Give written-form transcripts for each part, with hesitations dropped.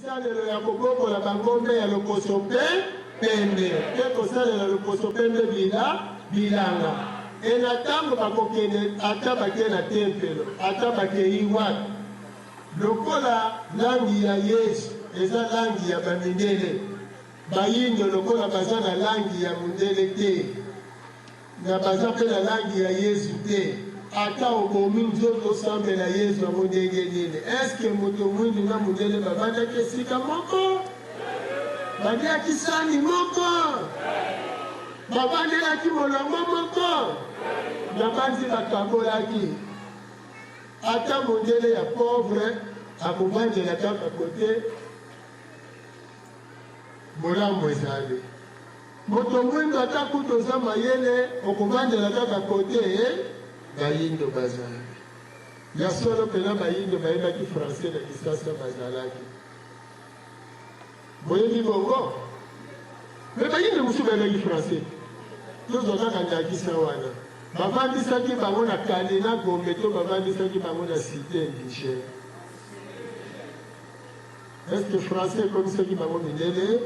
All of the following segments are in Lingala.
bisalelo ya kobokola bangombe ya loposo pembe pe kosalela loposo pembe bilanga ena ntango bakokende ata bake na tempelo ata bakei wapi lokola langi ya Yesu eza langi ya bamindele bayindo lokola baza na langi ya mundele te na baza mpe na langi ya Yesu te ata okomi nzoto osambela Yesu yango ndenge nini eske moto mwindu na mundele bavandaki esika moko baliaki sani moko bavandelaki molongo moko na banzi bakabolaki ata mundele ya pauvre akovandela kaka kote molambo ezali moto mwindu ata kutu oza mayele okovandela kaka kote bayindo bazali ya solo mpena bayindo bayebaki francais na kisasa bazalaki boyebi bongo me bayindo mosusu bayebaki francais tozwa kaka ndakisa wana bavandisaki bango na kale na gombe to bavandisaki bango na cité michel est-ce français ekomisaki bango mindele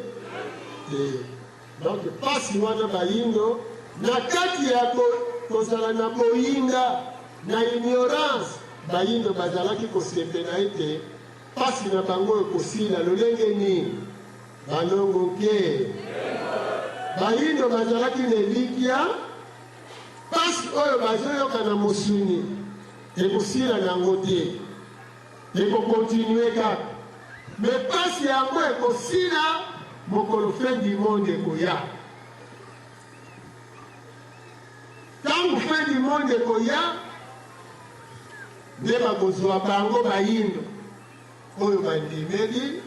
donc pasi wana bayindo na kati ya kozala na boyinga na ignorance bayindo bazalaki kosepela ete pasi na bango ekosila lolenge nini balongo ke bayindo bazalaki na elikya pasi oyo bazoyoka na mosuni ekosila nango te ekokontinue kaka me pasi yango ekosila mokolo fin du monde ekoya ntango fin du monde ekoya nde bakozwa bango bayindo oyo bandimeli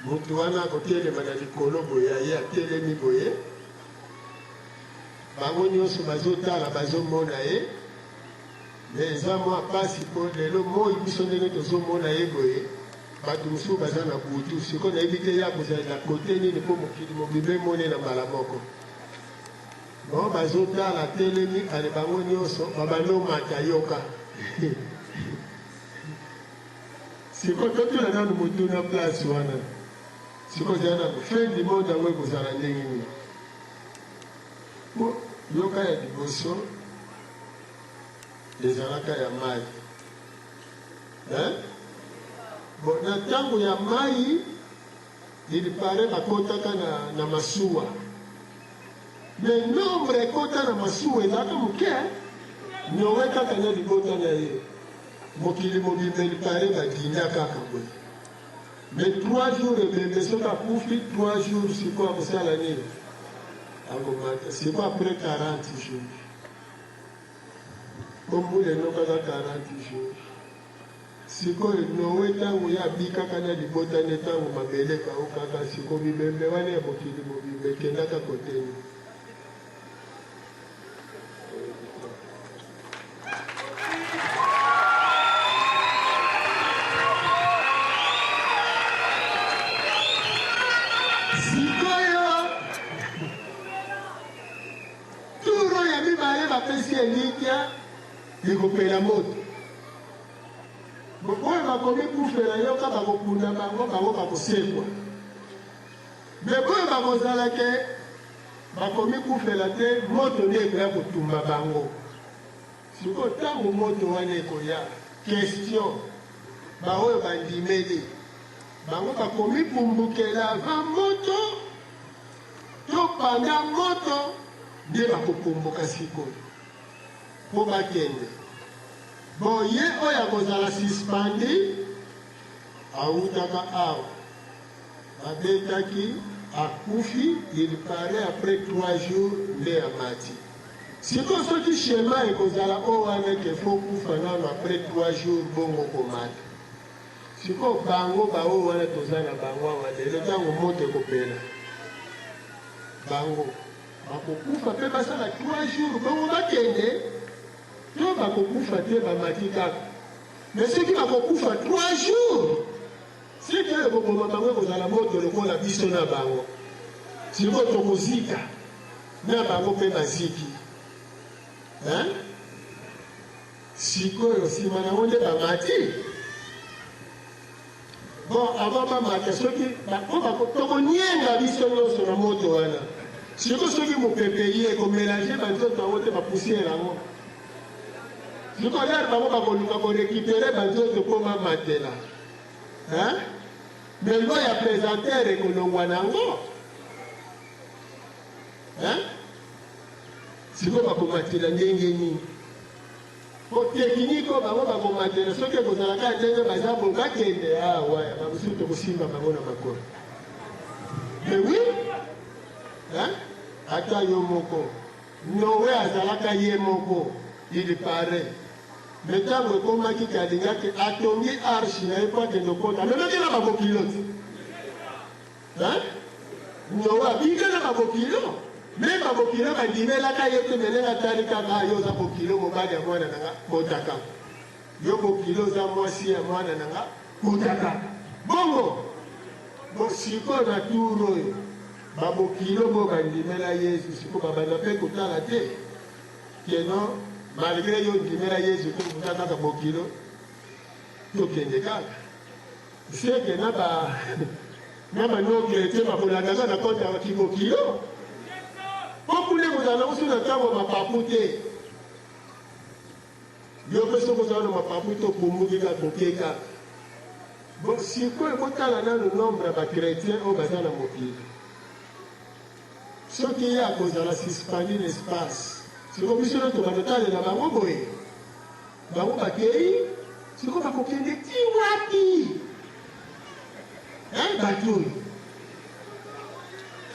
motu wana akotelema na likolo boye aye atelemi boye bango nyonso bazotala bazomona ye me eza mwa pasi mpo lelo moi biso ndenge tozomona ye boye bato mosusu baza na butu siko nayebi te ya kozalela kote nini mpo mokili mobimba emone na mbala moko no bazotala telemi ale bango nyonso babanomata yoka siko totula nanu motu na place wana siko zala na fin du monde yango ekozala ndenge nini yoka ya liboso ezalaka ya mai bon na ntango ya mai ilipare bakotaka na masuwa me nombre ekota na masuwa ezalaka moke nowe kaka na libota na ye mokili mobimba ilipare badinda kaka boye me 3 jours ebembe soki akufi 3 jours siko akosala nini akomata siko apres 40 jours ombula enokaka 40 jours sikoyo nowe ntango ya bikaka na libota ne ntango mabele kaokaka siko bibembe wana ya mokili mobimba ekendaka koteni sikoyo turo ya mibale bapesi elikya ekopela moto oyo bakomi kufela yoka bakokunda bango bakosekwa me oyo bakozala ke bakomi kufela te moto nde ekoya kotumba bango siko ntango moto wana ekoya question baoyo bandimeli bango bakomi pumbukela avant moto to panda moto nde bakopumbuka sikoyo mpo bakende bon ye oyo akozala suspandi autaka awa abetaki akufi il paraît après 3 jours nde amati siko soki shema ekozala oyo wana ke fo kufa nano après 3 jours bongo komata siko bango baoyo wana toza na bango awa lelo ntango moto ekopela bango bakokufa mpe basala 3 jours bongo bakende to bakokufa te bamati kaka me soki bakokufa 3 jours soki oyo ekokoma bango ekozala moto lokola biso na bango siko tokozika na bango mpe baziki sikoyo nsima nango nde bamati bon avant bamata soki tokonienga biso nyonso na moto wana siko soki mopepe ye ekomélange banzoto yango te bapoussière yango siko lere bango bakoluka korécupere banzoto mpo mamatela mais lo ya présentere ekolongwa nango siko bakomatela ndenge nini po teknike oyo bango bakomatela soki ekozalaka ndenge baza bo bakende awa bamosusu tokosimba bango na makolo mais oui ata yo moko nowe azalaka ye moko il paraît mais ntango ekomaki kalingaki atongi arche na ye po akende okota amemaki na babokilo te nowe abinga na babokilo me babokilo bandimelaka ye te melenga tali kaka yo oza bokilo mobali ya mwana nanga kotaka yo bokilo oza mwasi ya mwana nanga kotaka bongo sikoyo na tour oyo babokilo bo bandimela yesu siko babanda mpe kotala te keno malgré yo ndimela yesu tokuta kaka bokilo tokende kaka seke na banokretien bakolangaka na kota ya kibokilo po kule kozala mosu na ntango mapapu te yo mpe soki ozala na mapapu te opumuki kaka kokeka bon sikoyo ekotala nano nombre ya bakretien oyo baza na mokili soki ye akozala suspendu l'espace siko biso na tobanotalela bango boye bango bakei siko bakokende ti wapi bato oyo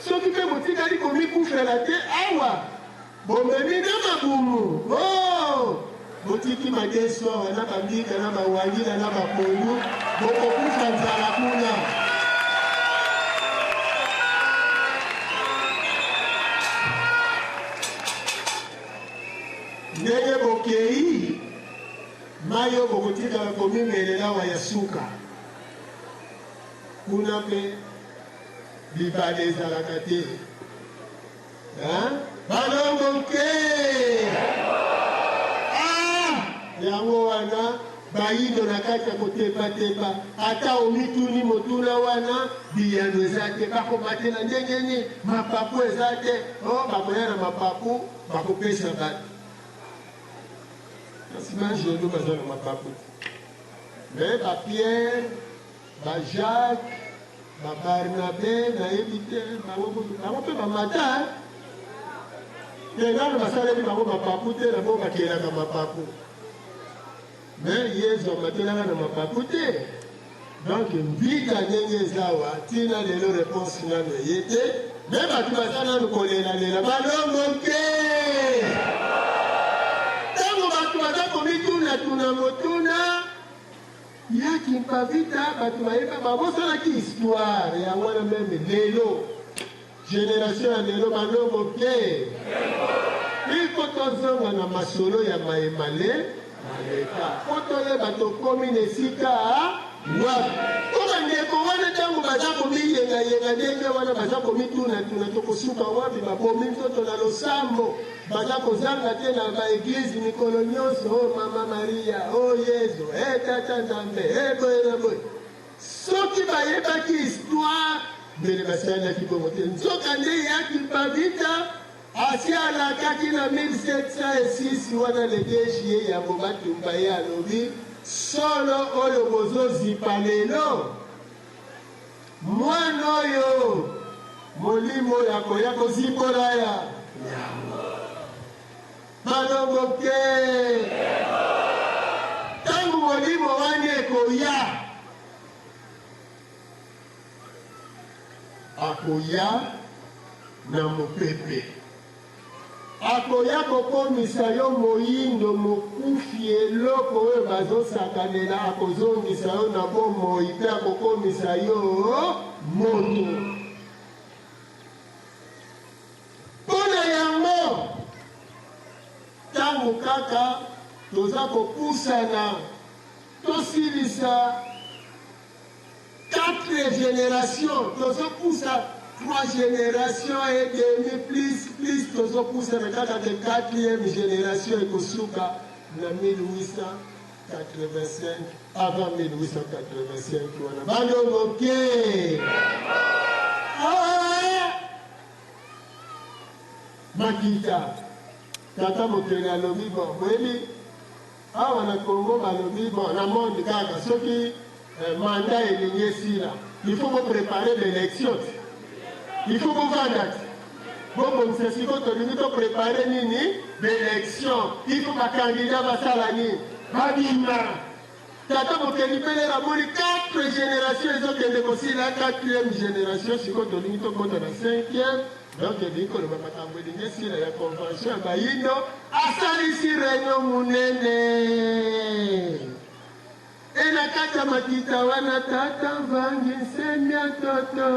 soki mpe botikali komikufela te awa bomemi na mabumu botiki madeso na bambika na bawangila na bapondu bokokufa nzala kuna ndenge bokei mai oyo bokotikala komimelela wa ya suka kuna mpe bibale ezalaka te balongo ke yango wana bayindo na kati ya kotepatepa ata omituni motuna wana biyano eza te bakomatela ndenge nini mapapu eza te bakoya na mapapu bakopesa bato nsima jelo baza na mapapu me bapierre bajacques babarnabe nayebi te bango mpe bamata te nano basaleli bango mapapu te nango bakelaka mapapu me yesu amatelaka na mapapu te donc mbika ndenge ezawa ntina lelo réponse nano eye te me bato baza nano kolelalela balongo te ntango bato baza komitunatuna motuna yaki mpavita bato bayeba babosalaki histoire yango wana meme lelo génération ya lelo balongo te iko tozonga na masolo ya mayemale maleka po toyeba tokomi na esika wapi po bandeko wana ntango baza komiyengayenga ndenge wana baza komitunatuna tokosuka wapi babomi nzoto na losambo baza kozanga te na baeglize mikolo nyonso mama maria yesu tata nzambe boye na boye soki bayebaki histoire mbele basalelaki bongo te nzoka nde yaki mpavita asialakaki na 1706 wana le 2 juillet yango batumba ye alobi solo oyo bozozipa lelo mwana oyo molimo oyo akoya kozipola ya balongo te ntango molimo wana ekoya akoya na mopepe akoya kokomisa yo moyindo mokufi eloko oyo bazosakanela akozongisa yo na bomoi mpe akokomisa yo moto mpona yango ntango kaka toza kopusana tosilisa 4 générations tozopusa 3 générations et demi plus tozopusa na kaka ke 4e génération ekosuka na 1800 avant 1885 wana bandongoke makita tata mokeli alobi bon boyebi awa na Congo balobi bon na monde kaka soki mandat elingi esila il faut préparer l'élection il faut vanda bobongisa siko tolingi préparer nini l'élection il faut bakandidat basala nini babima tata mokeli pele ramoni 4 générations ezokende kosila 4e génération siko tolingi tokota na 5e donc elingi koloba makambo elingi esila ya convention ya bayindo asalisi réunion monene ena kati ya makita wana tata vangi nsemia toto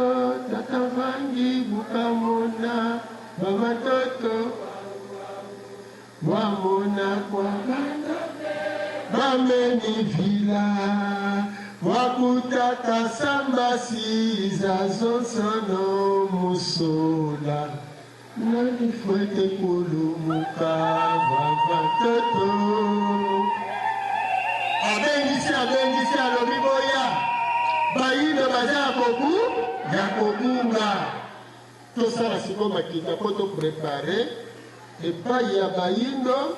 tata vangi bukamona mama toto wamona kwa banda bameni vila wakutaka sambasi za zonsono musola nani fwete kulumuka baba toto abengisi alobi boya bayino baza ya kobunga tosala siko makita po toprepare epai ya bayino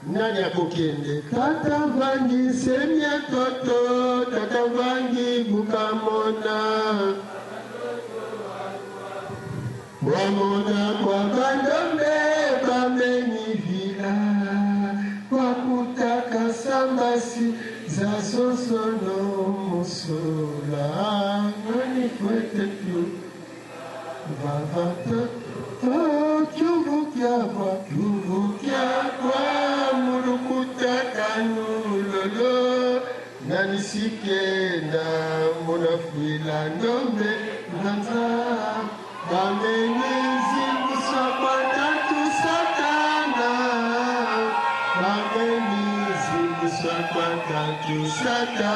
nani akokende tata vangi nsemia toto tata vangi bukamona wamona kwa bandombe bameni vila wakutaka sambasi za sosono musola nani fwete tu vavata tuvukia kwa mulukuta kanulolo nanisikenda munafuila ndombe nanza bamenizi musakwa tatu satana bamenizi musakwa tatu satana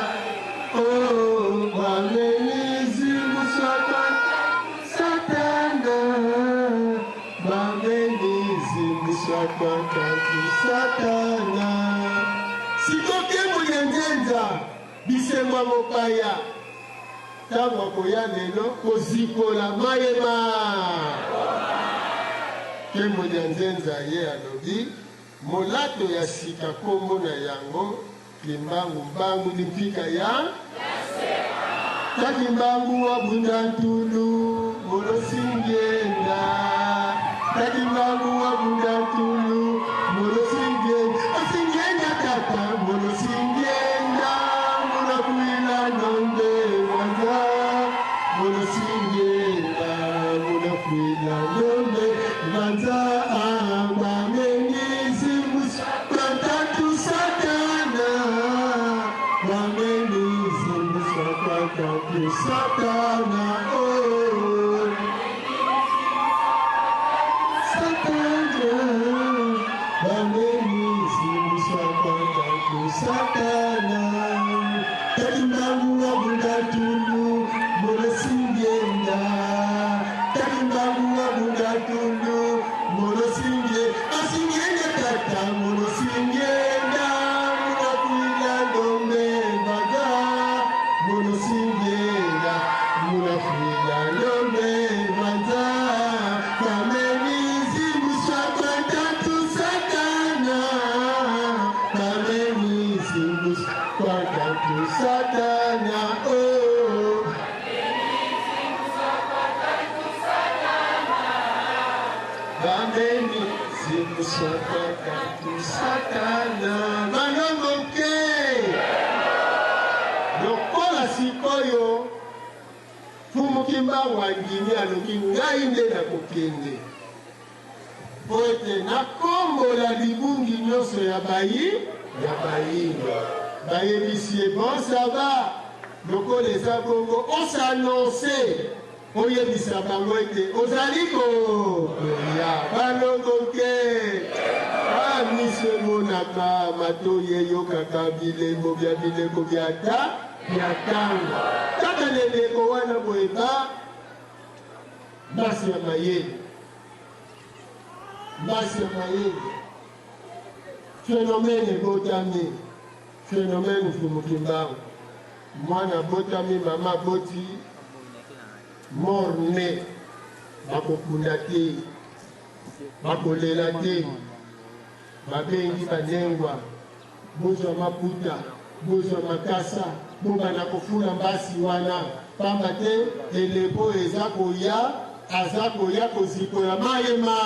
oh bamenizi musakwa satana bamenizi musakwa tatu satana sikoke munyenzenza bisemwa mopaya tango akoya lelo kozikola mayema kembo ya nzenza ye alobi molato ya sika kombo na yango limbangu mbangu limpika ya taki mbangu wa bundantulu molosingienda taki mbangu wa bundantulu molosingienda asingienda tata molosingienda mulakuila nonde molosingienda mulakuila nonde vanza bamenizi musakatatu satana bamenizi musakatatu satana oh satana bamenizi musakatatu satana talimbangu wabundatulu molosingienda talimbangu wabundatulu molosingie asingienda tata molosingienda munakuila ndombe baga molosingienda munakuila ndombe baga kamenizi musakatatu satana kamenizi musakatatu satana oh bameni zimusakatatu satana banongoke lokola sikoyo fumukimba wangini alobi ngai nde nakokende po ete nakombola libungi nyonso ya bayino bayebisi ye bon sava lokola eza bongo osanonse oyebisa bango ete ozali koya balongoke miso emonaka matoyi eyokaka bilembo bya bileko bya ntango kaka leleko wana boyeba basi ya mayele phénomène ebotami phénomène Fumukimbangu. Mwana botami mama boti morne bakokunda te bakolela te babengi banengwa bozwa maputa bozwa makasa bobana kofula mbasi wana pamba te elebo eza koya aza koya kozikola mayema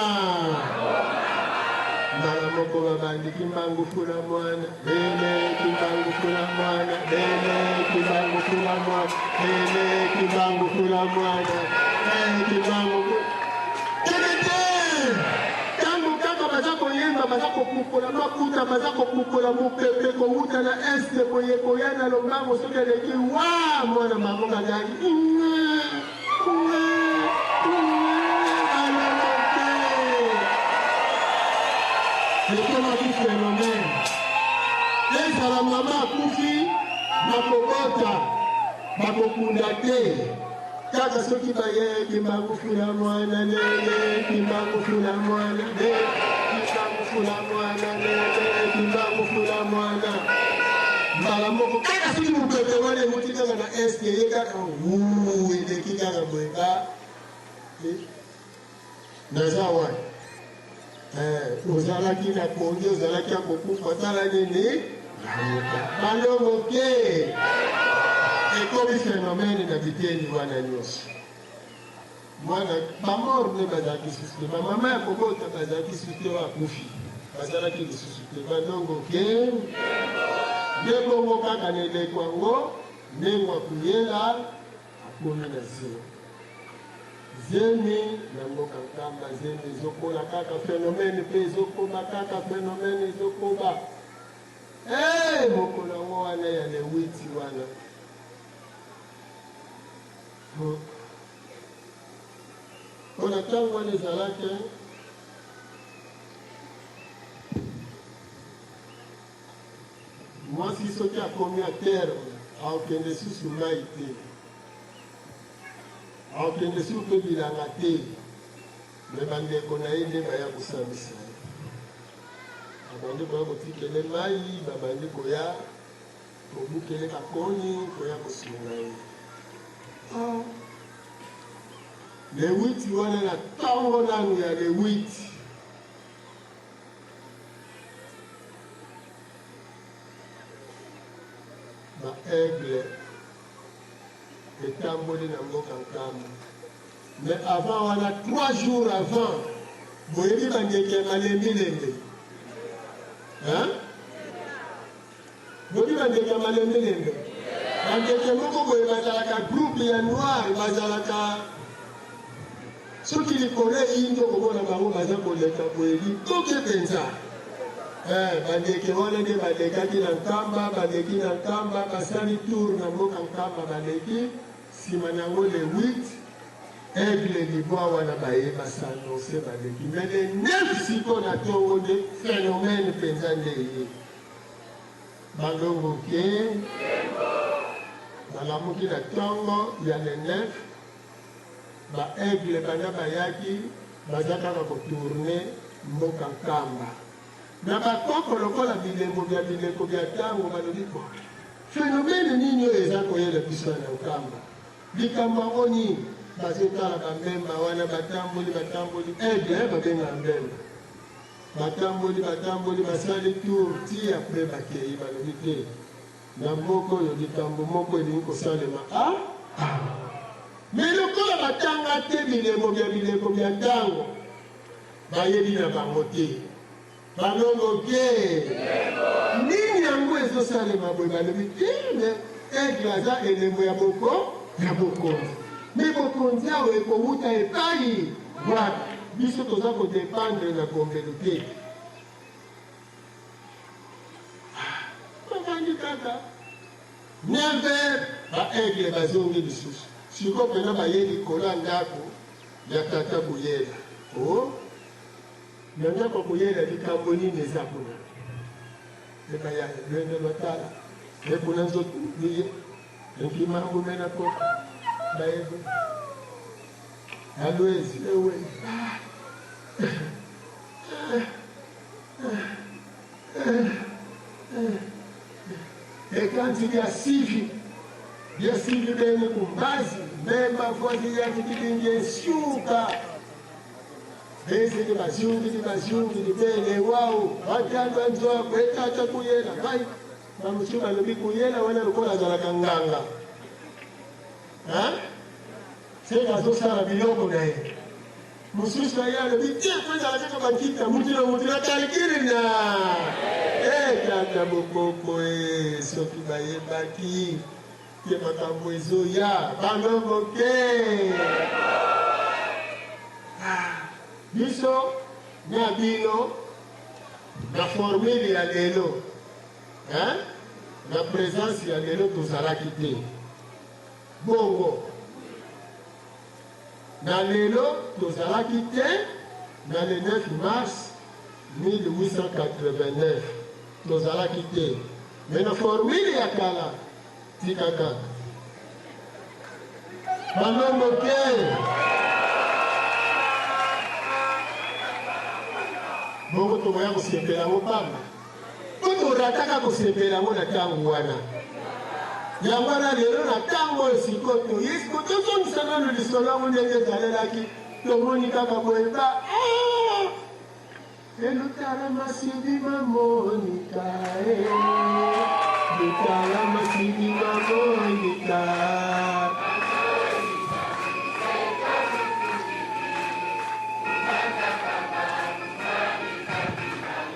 mbala moko babandi kimbangu fula mwana bele kimbangu fula mwana bele kimbangu fula mwana bele kimbangu fula mwana kimbangu tangu kaka baza koyemba baza kokukola makuta baza kokukola mopepe kowuta na este boye koyana lombango soki eleki wa mwana mamonga nani Lekoma ki phénomène. Ezala mama akufi bakobota bakokunda te kaka soki baye kimbangu fula mwana lele kimbangu fula mwana lele kimbangu fula mwana lele kimbangu fula mwana mbala moko kaka soki mopepe wana emuti kaka na este ye kaka eleki kaka boyeka naza wana ozalaki na kongi ozalaki ya kokufa tala nini balongo ke ekomi phénomène na biteni wana nyonso mwana bamor nde bazalaki susu te bamama ya kobota bazalaki susu te oyo akufi bazalaki lisusu te balongo ke nde bongo kaka na eleko yango ndenge akuyela akomi na zelo zemi na mboka nkamba zemi ezokola kaka phénomène mpe ezokoma kaka phénomène ezokoba mokolo yango wana ya lewiti wana mpona ntango wana ezalaki mwasi soki akomi a terre akokende susu mai te akokende susu mpe bilanga te me bandeko na ye nde baya kosambisa ye babandi koya kotikele mai babandi koya kobukele kakoni koya kosunga ye lewiti wana na ntango nanu ya lewiti baaigle etamboli na mboka nkamba mais avant wana 3 jours avant boyebi bandeke ya malembilembe boyebi bandeke ya malembilembe bandeke moko boye bazalaka groupe ya noir bazalaka soki likolo eyindo komona bango baza koleka boyebi toke mpenza bandeke wana nde balekaki na nkamba baleki na nkamba basali tour na mboka nkamba baleki nsima nango le 8 aigle libwa wana bayeba sanonse baleki me le 9 siko na ntongo nde phénomène mpenza nde ye balongo ke balamuki na ntongo ya le 9 baaigle bana bayaki baza kaka kotourne mboka nkamba na bakoko lokola bilembo bya bileko bya ntango balobi bo phénomène nini oyo eza koyela biso na nkamba likambo yango nini bazotala bambemba wana batamboli aigle babenga mbemba batamboli basali tour ti apres bakei balobi te na mboka oyo likambo moko elingi kosalema me lokola batanga te bilembo bya bileko bya ntango bayebi na bango te balongo ke nini yango ezosalema boye balobi te me aigle aza elembo ya bokonzi me bokonzi awo ekowuta epai wapi biso toza kodependre na bombelo te bavandi kaka 9h baaigle bazongi lisusu siko mpena baye likolo ya ndako ya tata boyela na ndako koyela likambo nini eza kuna ebaya lwende lwatala ekuna nzoto niye enkimangu mena koka baebe alwezi ewe banzi bya sivi bene kumbazi memba vozi ya kibinge shuka bezi ni bazungi ni bene wao watanga nzoa kwetata kuyela bai bamuchuma lobi kuyela wana rukola za kanganga ha sega zo sara biloko naye mususu yale bitie kwanza anataka bankita mutira talikiri na tata bokoko so kibaye baki ke makambo ezo ya bango ke biso na bino na formule ya lelo na présence ya lelo tozalaki te bongo na lelo tozalaki te na le 9 mars 1889 tozalaki te mais na formule ya kala tikaka bango ke bongo tomoya kosepela ngo pamba po torataka kosepela ngo na ntango wana yango wana lelo na ntango oyo sikoto yesiko tozongisa nano lisolo yango ndenge ezalelaki tomoni kaka boyeba elutala masindi mamonika lutala masindi mamonika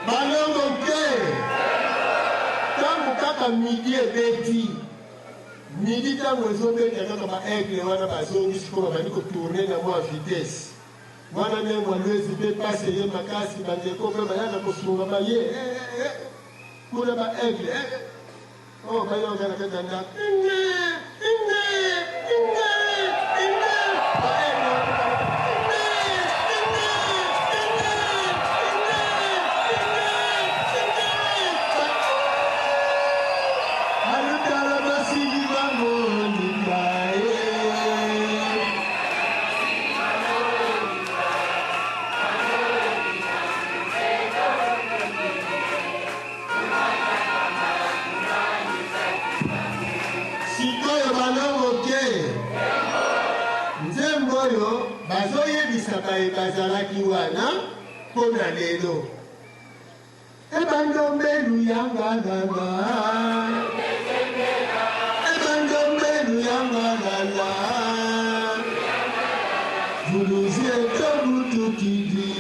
balongo ke ntango kaka midi ebeti midi ntango ezobeta kaka baaigle wana bazongisi mpo babandi kotourne na mwa vitese wana nde mwalwezi mpe pasi eye makasi bandeko mpe bayaka kosunga baye kuna baaigle bayonga na kati ya ndako bazalaki wana mpona lelo ebandombelu yangalala ebandombelu yangalala vuluzi etobutukidi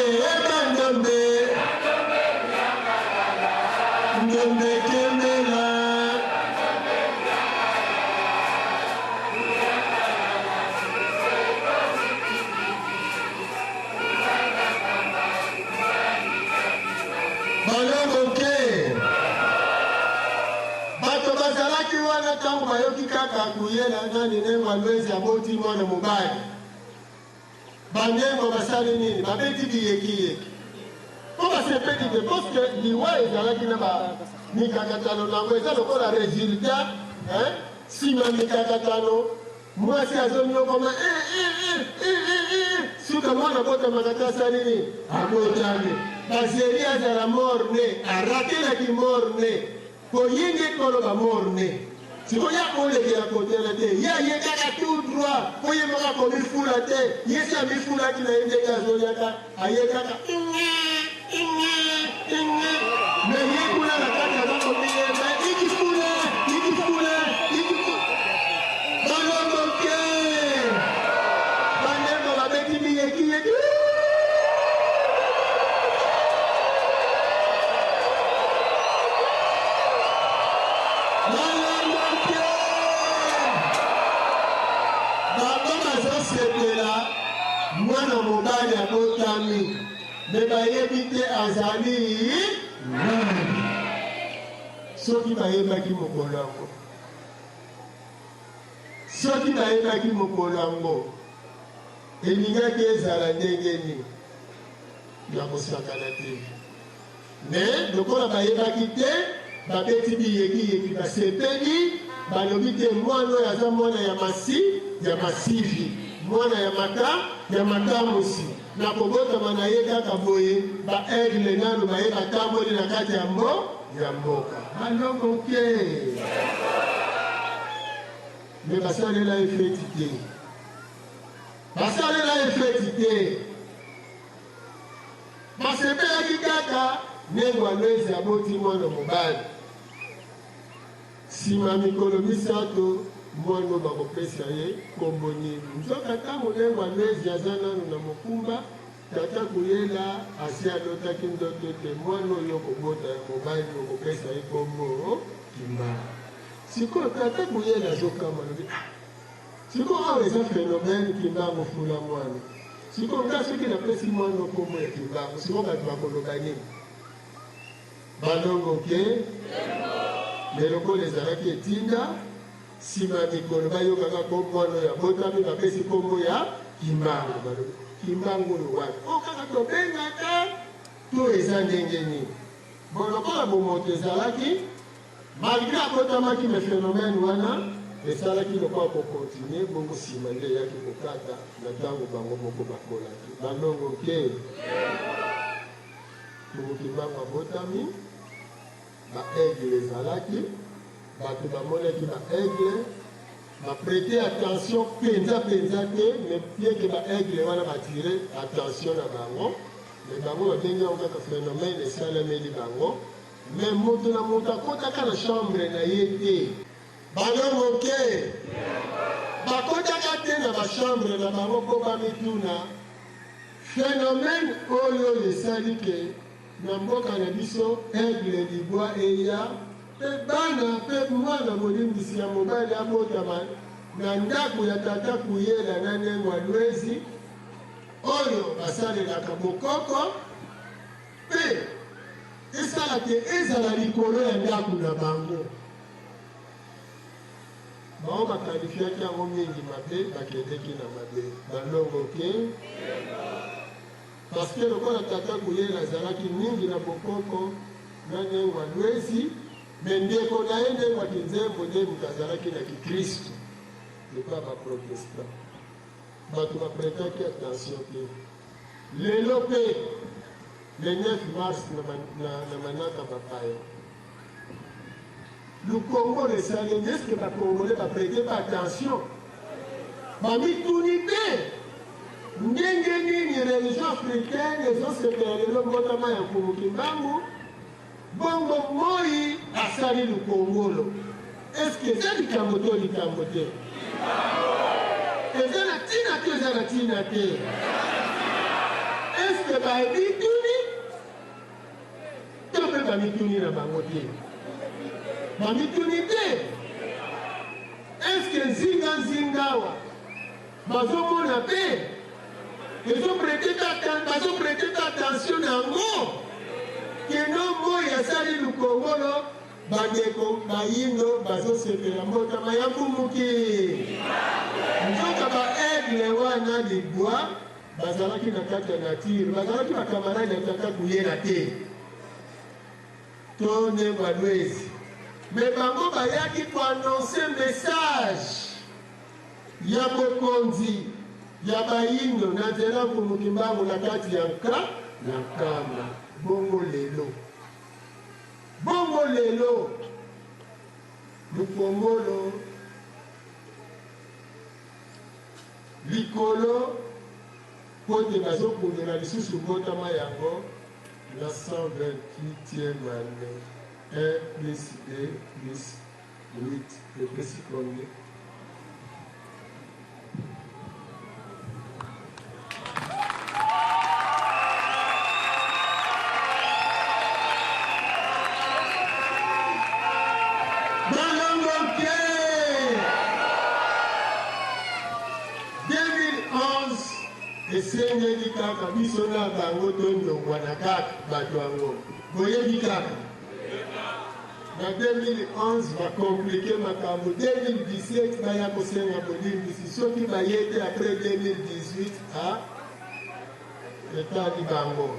ebandombe ndombe kemela ntango bayoki kaka kuyela nani ndengo alwezi aboti mwana mobali bandengo basali nini babeti biyekiyeki po basepeli te poske liwa ezalaki na mikakatano nango eza lokola resultat nsima mikakatano mwasi azonyokoma suka mwana botamaka te asali nini abotami baseri azala morne aratelaki morne koyingi koloba morne sikoya kolekela kotela te ye aye kaka tout droit po ye maka komifula te ye si amifulaki na ye ndenge azoliaka aye kaka me ye kuna na kati azakomiyeba ikifule balongoke bandeko babeti biyekiyeki mwana mobali abotami me bayebi te azali soki bayebaki mokolo yango elingaki ezala ndenge nini ya kosakana te me lokola bayebaki te babeti biyekiyeki basepeli balobi te mwana oyo aza mwana ya masivi mwana ya makamusi na kobotama na ye kaka boye baaigle nano baye batamboli na kati ya mboka balongo ke me basalela ye feti te basalela ye feti te basepelaki kaka ndenge Aloysi aboti mwana mobali nsima mikolo misato mwana bakopesa ye kombo nini nzoka ntango ndenge Aloysi aza nano na mokumba tata kuyela asi alotaki ndoto te mwana oyo kobota ya mobali okopesa ye kombo Kimbanga sikoyo tata kuyela azokama lobi sikoyo awa eza phénomène Kimbanga ofula mwana sikoyo nga soki napesi mwana kombo ya Kimbanga sikoyo bato bakoloba nini balongo ke lelo lokola ezalaki etinda nsima ya mikolo bayokaka kombo mwana oyo abotami bapesi kombo ya Kimbanga balongo Kimbanga oyo wapi o kaka tobengaka to eza ndenge nini bon lokola bomoto ezalaki malgré abotamaki me phénomène wana esalaki lokola kokontinue bongo nsima nde eyaki kokata na ntango bango moko bakolaki balongo ke Kimbanga abotami baaigle ezalaki bato bamonaki baaigle baprete attention penza te mais bien ke baaigle wana batire attention na bango me bango babengi yango kaka phénomène esalemeli bango me moto na moto akotaka na chambre na ye te balongo ke bakotaka te na bachambre na bango mpo bamituna phénomène oyo esali ke na mboka na biso aigle libwa eya mpe bana mpe mwana molimbisi ya mobali abotama na ndako ya tata kuyela na ndenge Aloysi oyo basalelaka bokoko mpe esala te ezala likolo ya ndako na bango bango bakalifiaki yango mingi mabe bakendeki na mabe balongo ke parce que lokola tata kuyela azalaki mingi na bokoko na ndenge Aloysi me ndeko na ye ndenge akinzembo nde moto azalaki na kikristu epa baprotestant bato bapretaki attention te lelo mpe le 9 mars na manaka bapaya lukongolo esalemi eske bakongole baprete ba attention bamituni te ndenge nini religion africaine ezosepela lelo mbotama ya nkumu Kimbangu bongo moi asali lukongolo eske eza likambo to likambo te eza na ntina te eza na ntina te eske bamituni to mpe bamituni na bango te bamituni te eske nzingawa bazomona mpe bazoprete attention na yango keno moi asali lukongolo bandeko bayindo bazosepela mbotama ya mbumuki nzoka baaigle wana libwa bazalaki na kati ya nature bazalaki bakamarade ya tata kuyela te to ndenge Aloysi me bango bayaki koannonce message ya bokonzi ya bayindo na nzela nkumu Kimbangu na kati ya nkama bongo lelo lukongolo likolo po te bazokundela lisusu mbotama yango na 128e année 1 plus 2 plus 8 epesi combien esengeli kaka biso na bango tondongwa na kaka bato yango boyebi kaka na 2011 bakomplike makambo 2017 baya kosenga bolimbisi soki baye te apres 2018 etali bango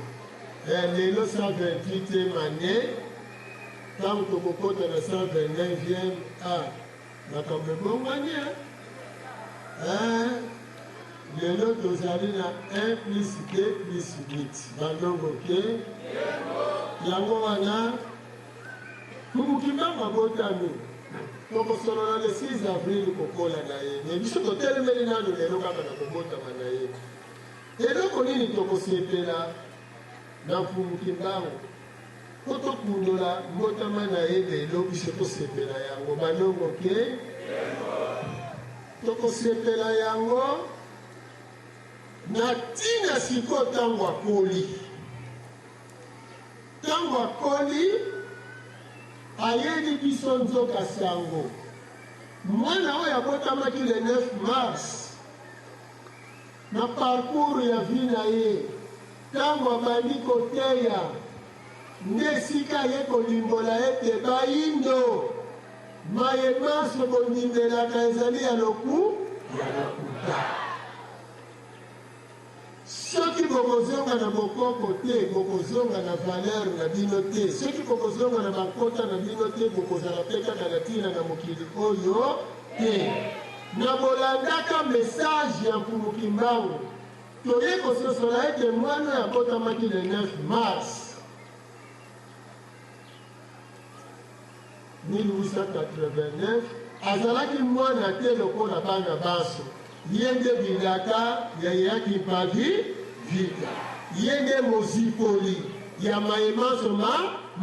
lelo 128e année ntango tokokota na 129e makambo ebongwani lelo tozali na 1 plus 2 plus 8 bandongo ke yango wana kumukimba mabotami tokosolola le 6 avril kokola na ye me biso totelemeli nano lelo kaka na kobotama na ye eloko nini tokosepela na kumukimbango po tokundola mbotama na ye lelo biso tosepela yango bandongo ke tokosepela yango na ntina siko ntango akoli ntango akoli ayeli biso nzoka sango mwana oyo abotamaki le 9 mars na parcours ya vi na ye ntango abandi koteya nde esika ye kolimbola ete bayindo mayemaso kondimbelaka ezali ya lokuta soki bokozonga na bokoko te bokozonga na valeur na bino te soki bokozonga na bankota na bino te bokozala mpe kaka na ntina na mokili oyo te na bolandaka message ya Mpumukimbangu toye kososola ete mwana yabotamaki le 9 mars 1889 azalaki mwana te lokola bana baso ye nde bilaka yayaki mpavi vita ye nde mozipoli ya mayemaso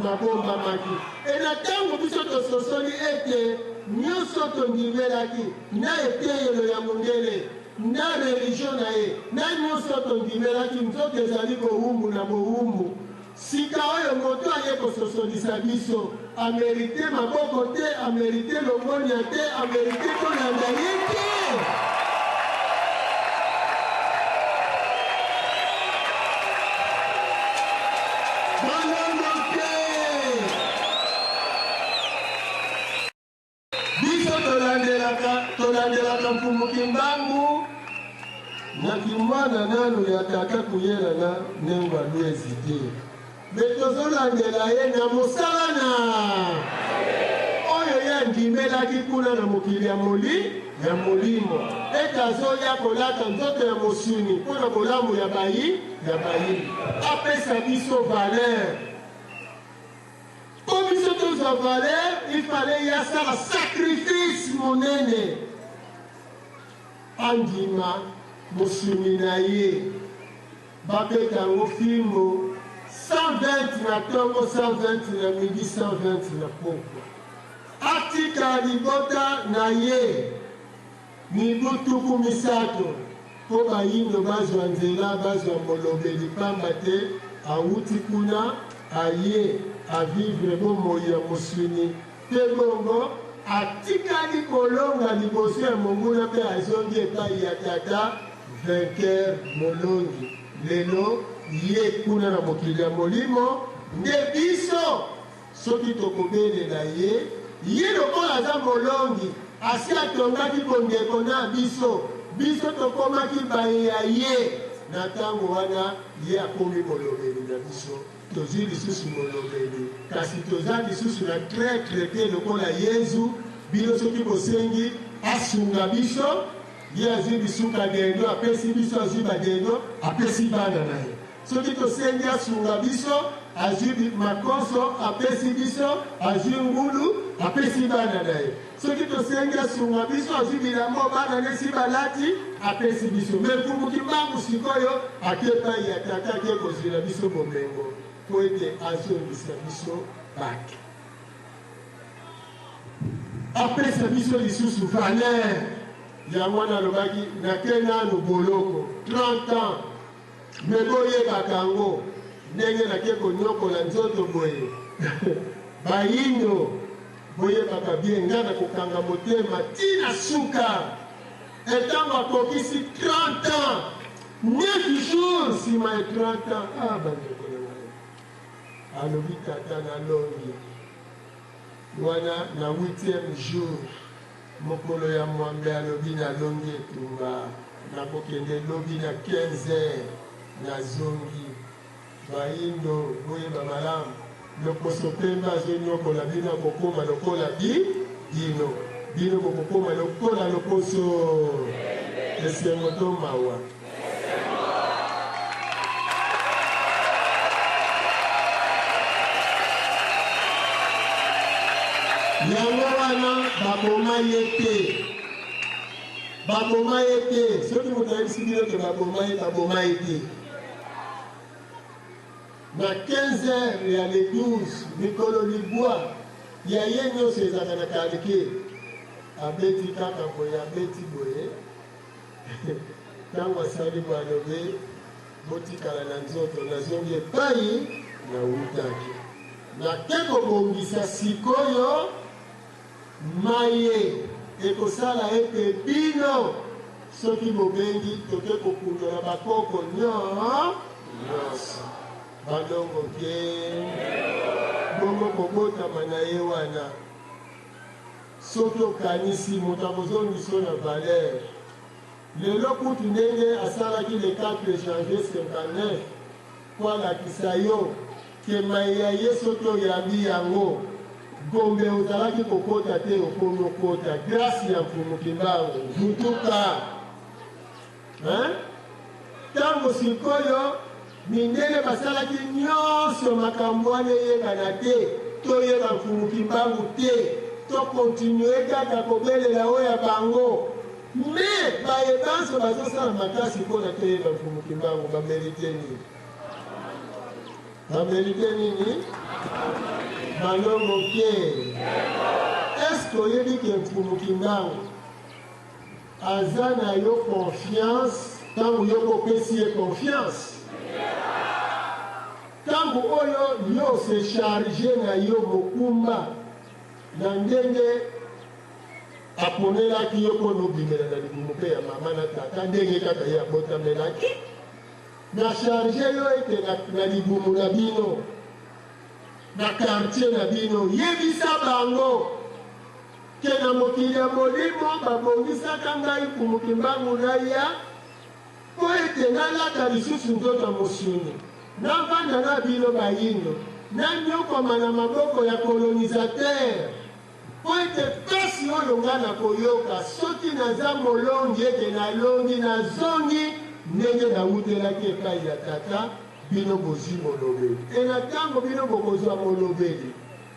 mabombamaki na ntango biso tososoli ete nyonso tondimelaki na eteyelo ya mondele na religio na ye na nyonso tondimelaki nzoto ezali bowumbu na bowumbu sika oyo moto aye kososolisa biso amerite maboko te amerite longonia te amerite kolanda ye te balongo te biso tolandelaka Mpumukimbangu na kimwana nanu ya tata kuyelana nengo alwezi te me tozolandela ye na mosala oyo ye andimelaki kuna na mokili ya molimo ete azoya kolata nzoto ya mosuni mpo na bolamu ya bayini apesa biso valeur mpo biso tozwa valeur ifale ye asala sacrifice monene andima mosuni na ye babeta yango fimbo 120 na ntongo 120 na midi 120 na poko atika libota na ye mibu tuku misato mpo bayindo bazwa nzela bazwa molobeli pamba te awuti kuna aye avivre bomoi ya mosuni te bongo atikali kolonga liboso ya monguna mpe azongi epai ya tata vainqueur molongi lelo ye kuna na mokili ya molimo nde biso soki tokobelela ye lokola aza molongi asi atongaki bondeko na biso tokomaki bayeya ye na ntango wana ye akomi molobeli na biso tozwi lisusu molobeli kasi toza lisusu na traître te lokola Yesu bino soki bosengi asunga biso ye azwi bisuka dendo apesi biso azwi badendo apesi bana na ye soki tosengi asunga biso azwi makoso apesi biso azwi ngulu apesi bana na ye soki tosengi asunga biso azwi bilambo bana nesi balati apesi biso me Mpumukimbangu sikoyo ake epai ya tata ake kozwela biso bomengo po ete azongisa biso bato apesa biso lisusu valeur yango wana alobaki nake nanu boloko 30 ans me boyebaka yango ndenge nake konyokola nzoto boye bayindo boyebaka bien nga na kokanga motema tina suka etango akokisi 30 ans 9 jours nsima ya 30 ans bandeko na ngai alobi tata nalongi wana na 8e jour mokolo ya mwambe alobi nalongi etumba nakokende lobi na 15 heures nazongi bayindo boyeba malamu loposo pembe azonyokola bino akokoma lokola bino bokokoma lokola loposo esengo to mawa. Yango wana baboma yete. Baboma yete. Soki motaisi bino ke baboma yete. Na 15h ya le 12 mikolo libwa ya ye nyonso ezaka na kalike abeti kaka boye abeti boye ntango asali balobe botikala na nzoto nazongi epai na utaki nake kobongisa sikoyo maye ekosala ete bino soki bobengi toke kokundola bakoko nyonso balongo ke bongo kobotama na ye wana soki okanisi moto akozongiso na valeur lelo kutu ndenge asalaki le 4 janvier 59 po alakisa yo ke mai ya ye soki oyambi yango gombe ozalaki kokota te okomi okota grâce ya mfumuki mbangu mutuka ntango sikoyo mindele basalaki nyonso makambo wana eyebana te toyeba mfumuki mbangu te tokontinue kaka kobelela oyo ya bango me bayebanso bazosala makasi mpona toyeba mfumuki mbangu bamerite nini balongo ke eske oyebi ke mfumuki mbangu aza na yo confiance ntango yo kopesi ye confiance ntango oyo yo se charge na yo mokumba na ndenge aponelaki yo mpona obimela na libumu mpe ya mama na tata ndenge kaka ye abotamelaki na charge yo ete na libumu na bino na quartier na bino yebisa bango ke na mokili ya molimo babongisaka ngai mfumuki mbangu naya po ete nalata lisusu nzoto mosuni navanda na bino bayindo nanyokoma na maboko ya colonisateur po ete pasi oyo nga na koyoka soki naza molongi ete nalongi nazongi ndenge nawutelaki epai ya tata bino bozwi molobeli e na ntango bino bokozwa molobeli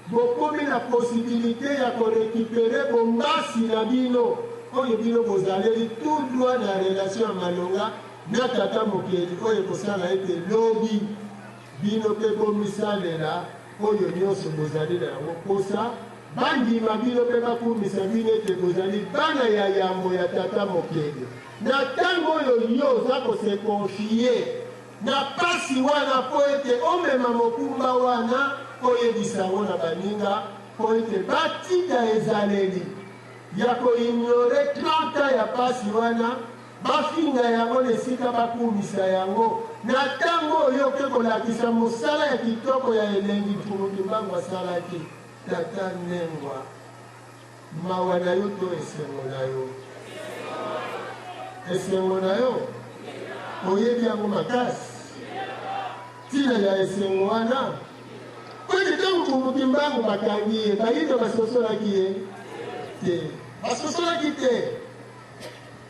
bokomi na posibilité ya korekipere bombasi na bino oyo bino bozaleli tout droit na relation ya malonga na tata mokeli oyo ekosala ete lobi bino mpe bomisalela oyo nyonso bozali na yango posa bandima bino mpe bakumisa bino ete bozali bana ya yambo ya tata mokeli na ntango oyo yo oza kose konfie na pasi wana po ete omema mokumba wana oyebisa yango na baninga po ete batika ezaleli ya koignore 30 ya pasi wana bafinga yango na esika bakumisa yango na ntango oyo oke kolakisa mosala ya kitoko ya elengi mfumuki mbangu asalaki tata Nengwa mawa na yo to esengo na yo esengo na yo oyebi yango makasi ntina ya esengo wana po ete ntango mfumuki mbangu bakangi ye bayindo basosolaki ye te basosolaki te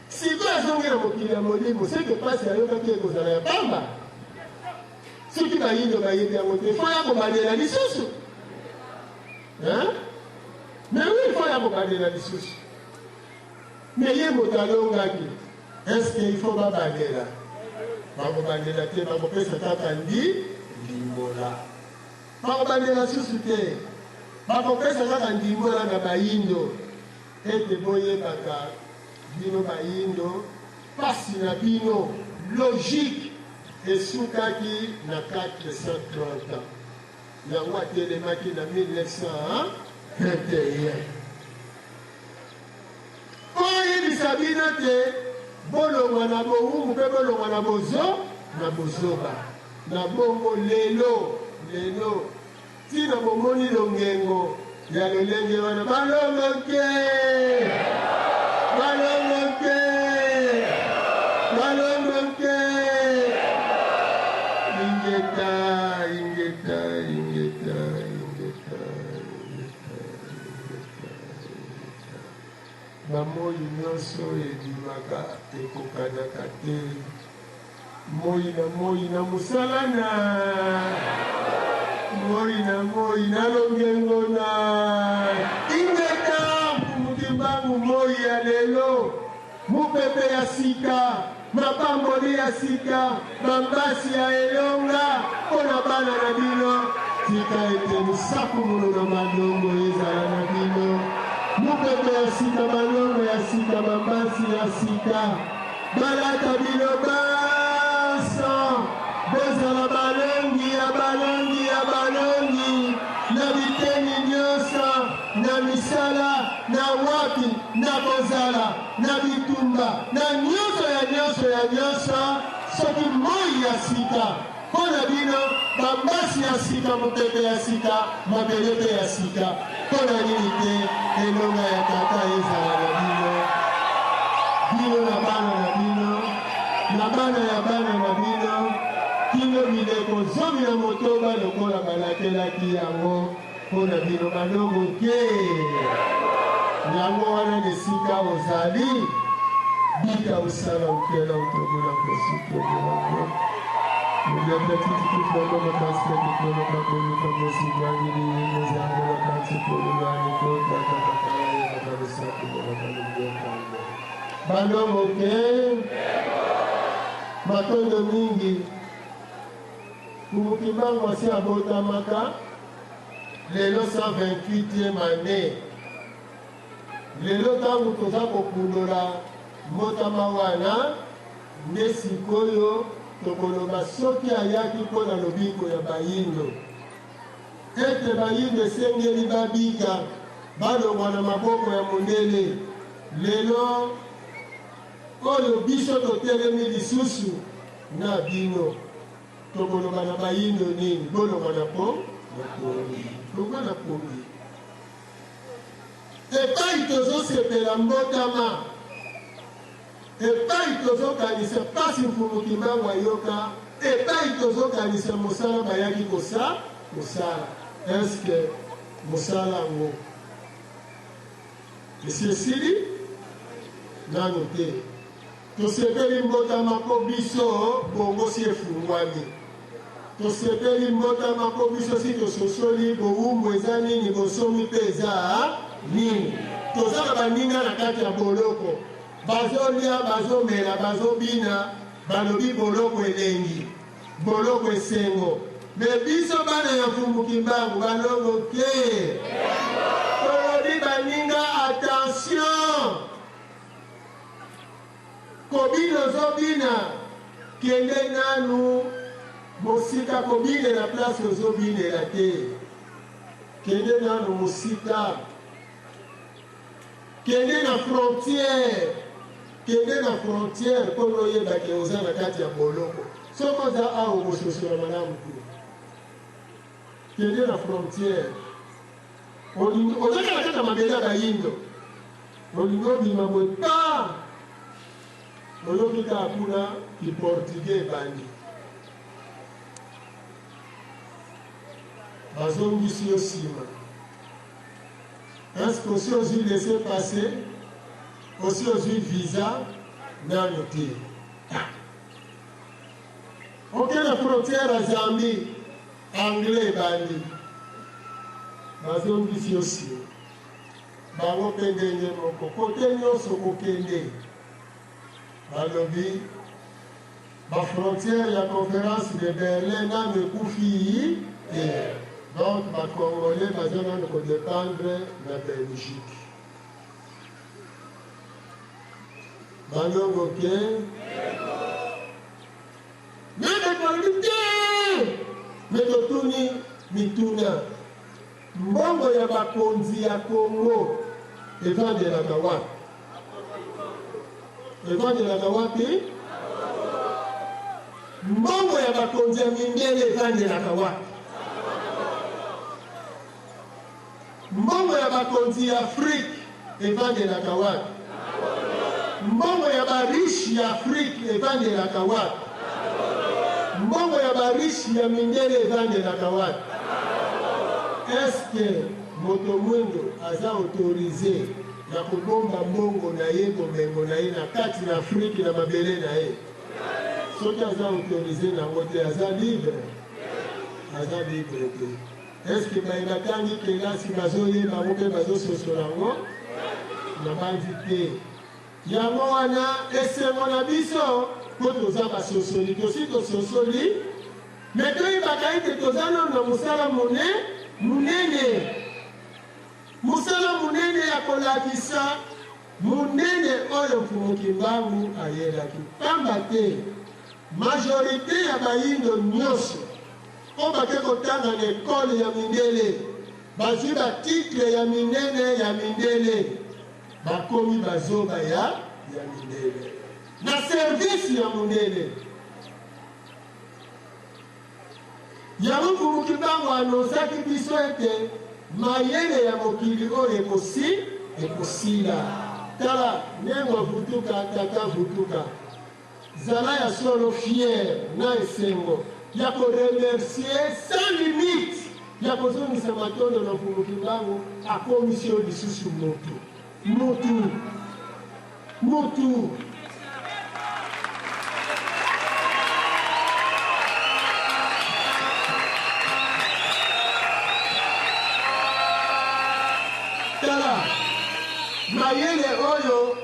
siko azongi na mokili ya molimo seke pasi ayokaki ekozala ya pamba soki bayindo bayebi yango te fo ya kobandela lisusu me wi fo ya kobandela lisusu me ye moto alongaki eske ifo babandela bakobandela te bakopesa kaka ndimbola bakobandela susu te bakopesa kaka ndimbola na bayindo ete boyebaka bino bayindo pasi na bino logique esukaki na 430 yango atelemaki na 1921 po yebisa bino te bolongwa na bowumbu mpe bolongwa na bozoba na bongo lelo ntina bomoni longengo ya lolenge wana balongoke na moi nyonso edimaka ekokanaka te. Moi na mosala na moi na longengo na ingeta mukimbangu moi ya lelo mupepe ya sika mapamboli ya sika bambasi ya elonga mpona bana na bino tika ete misaku mono na malongo ezala na bino mupepe ya sika malongo ya sika bambasi ya sika balata bino basa bozala balongi ya balongi ya balongi na biteni nyonso na misala na wapi na kozala na bitumba na nyonso ya nyonso soki moi ya sika mpona bino bambasi ya sika mopepe ya sika mabele mpe ya sika mpona nini te elonga ya tata ezala na bino na bana na bino na bana ya bana na bino kino bileko zomi na motoba lokola balakelaki yango mpona bino malongo ke yango wana esika ozali bika osala okela otobola kosikobolango balongo ke matondo mingi kumukimbangu asi abotamaka lelo 128e année lelo ntango toza kopundola mbotama wana nde sikoyo tokoloba soki ayaki mpona lobiko ya bayindo ete bayindo esengeli babika balongwa na maboko ya mondele lelo oyo biso totelemi lisusu na bino tokoloba na bayindo nini bolongwa na longwa na pongi epai tozosepela mbotama epai tozokanisa pasi mfumukimbangu ayoka epai tozokanisa mosala bayaki mosala eske mosala yango esi esili nano te tosepeli mbotama ko biso bongo si efungwami tosepeli mbotama ko biso si tososoli bowumbu eza nini bosomi mpe eza nini tozala baninga na kati ya boloko bazolia bazomela bazobina balobi boloko elengi boloko esengo me biso bana ya mfumukimbangu balongo ke tolobi baninga attention kobina ozobina kende nanu mosika kobinela place ozobinela te kende nanu mosika kende na frontière mpona oyebake oza na kati ya boloko soki oza awa bososola malamu te kende na frontière ozaka na kati ya mabele ya bayindo olingi obima bopa olobi kaka kuna kiportugais ebandi bazongisi yo nsima est-ce que aussi ozwi laisser passer aussi ozwi visa nano te oke na frontière ya Zambie anglais ebandi bazongisi yo nsima bango mpe ndenge moko kote nyonso kokende balobi bafrontière ya conférence de Berlin nano ekufi te donc bacongolais baza nano kodépendre na Belgique balongo ke nakakoli te metotuni mituna mbongo ya bakonzi ya Congo evandelaka wapi evandelaka wapi mbongo ya bakonzi ya mindele evandelaka wapi mbongo ya bakonzi ya Afrique evandelaka wapi mbongo ya barishi ya Afrique evandelaka wapi mbongo ya barishi ya mindele evandelaka wapi est-ce que moto mwindo aza autorisé na kobomba mbongo na ye komengo na ye na kati na Afrique na mabele na ye soki aza autorisé nango te aza libre te. Est-ce que batangi kelasi bazoyeba ngo mpe bazososola yango na bandi te yango wana esengo na biso po toza basosoli tosi tososoli me toyebaka ete toza nano na mosala munene ya kolakisa munene oyo mfumuki mbangu ayelaki pamba te majorité ya bayindo nyonso oyo bake kotanga na ekole ya mindele bazwi batitre ya minene ya mindele bakomi bazoba ya mindele na service ya mondele yango mfumuki mbangu anonsaki biso ete mayele ya mokili oyo ekosila tala ndenge avutuka tata vutuka zala ya solo fier na esengo ya koremercier sans limite ya kozongisa matondo na mfumuki mbangu akomisi oyo lisusu mutu tala mayele oyo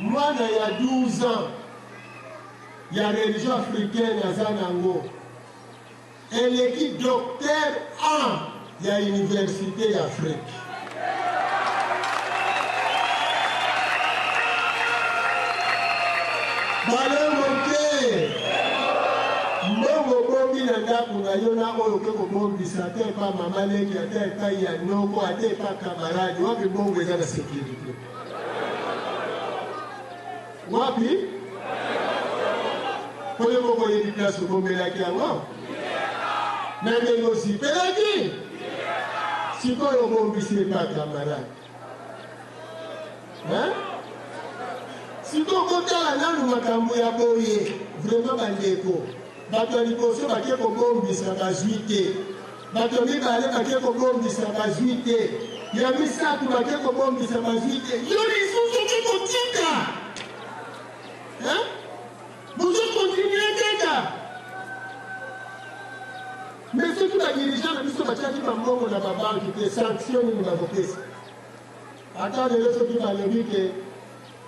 mwana ya 12 ans ya religion africaine aza nango eleki docteur 1 ya université ya Afrique balongo te mbongo bombi na ndako na yo na oyo oke kobombisa ate epa mama leki ate epai ya noko ate epa kamaradi wapi mbongo eza na sécurité wapi oyo moko yebi place obombelaki yango na ndenge osipelaki sikoyo obombisi epa kamaradi siko kotala nanu makambo ya boye vraiment bandeko bato ya liboso bake kobombisa bazwi te bato ya mibale bake kobombisa bazwi te ya misato bake kobombisa bazwi te yo lisusu kokotika bozokontinue kaka mais soki badirigeant na biso batiaki bambongo na babanki te sanction nini bakopesa ata lelo soki balobi ke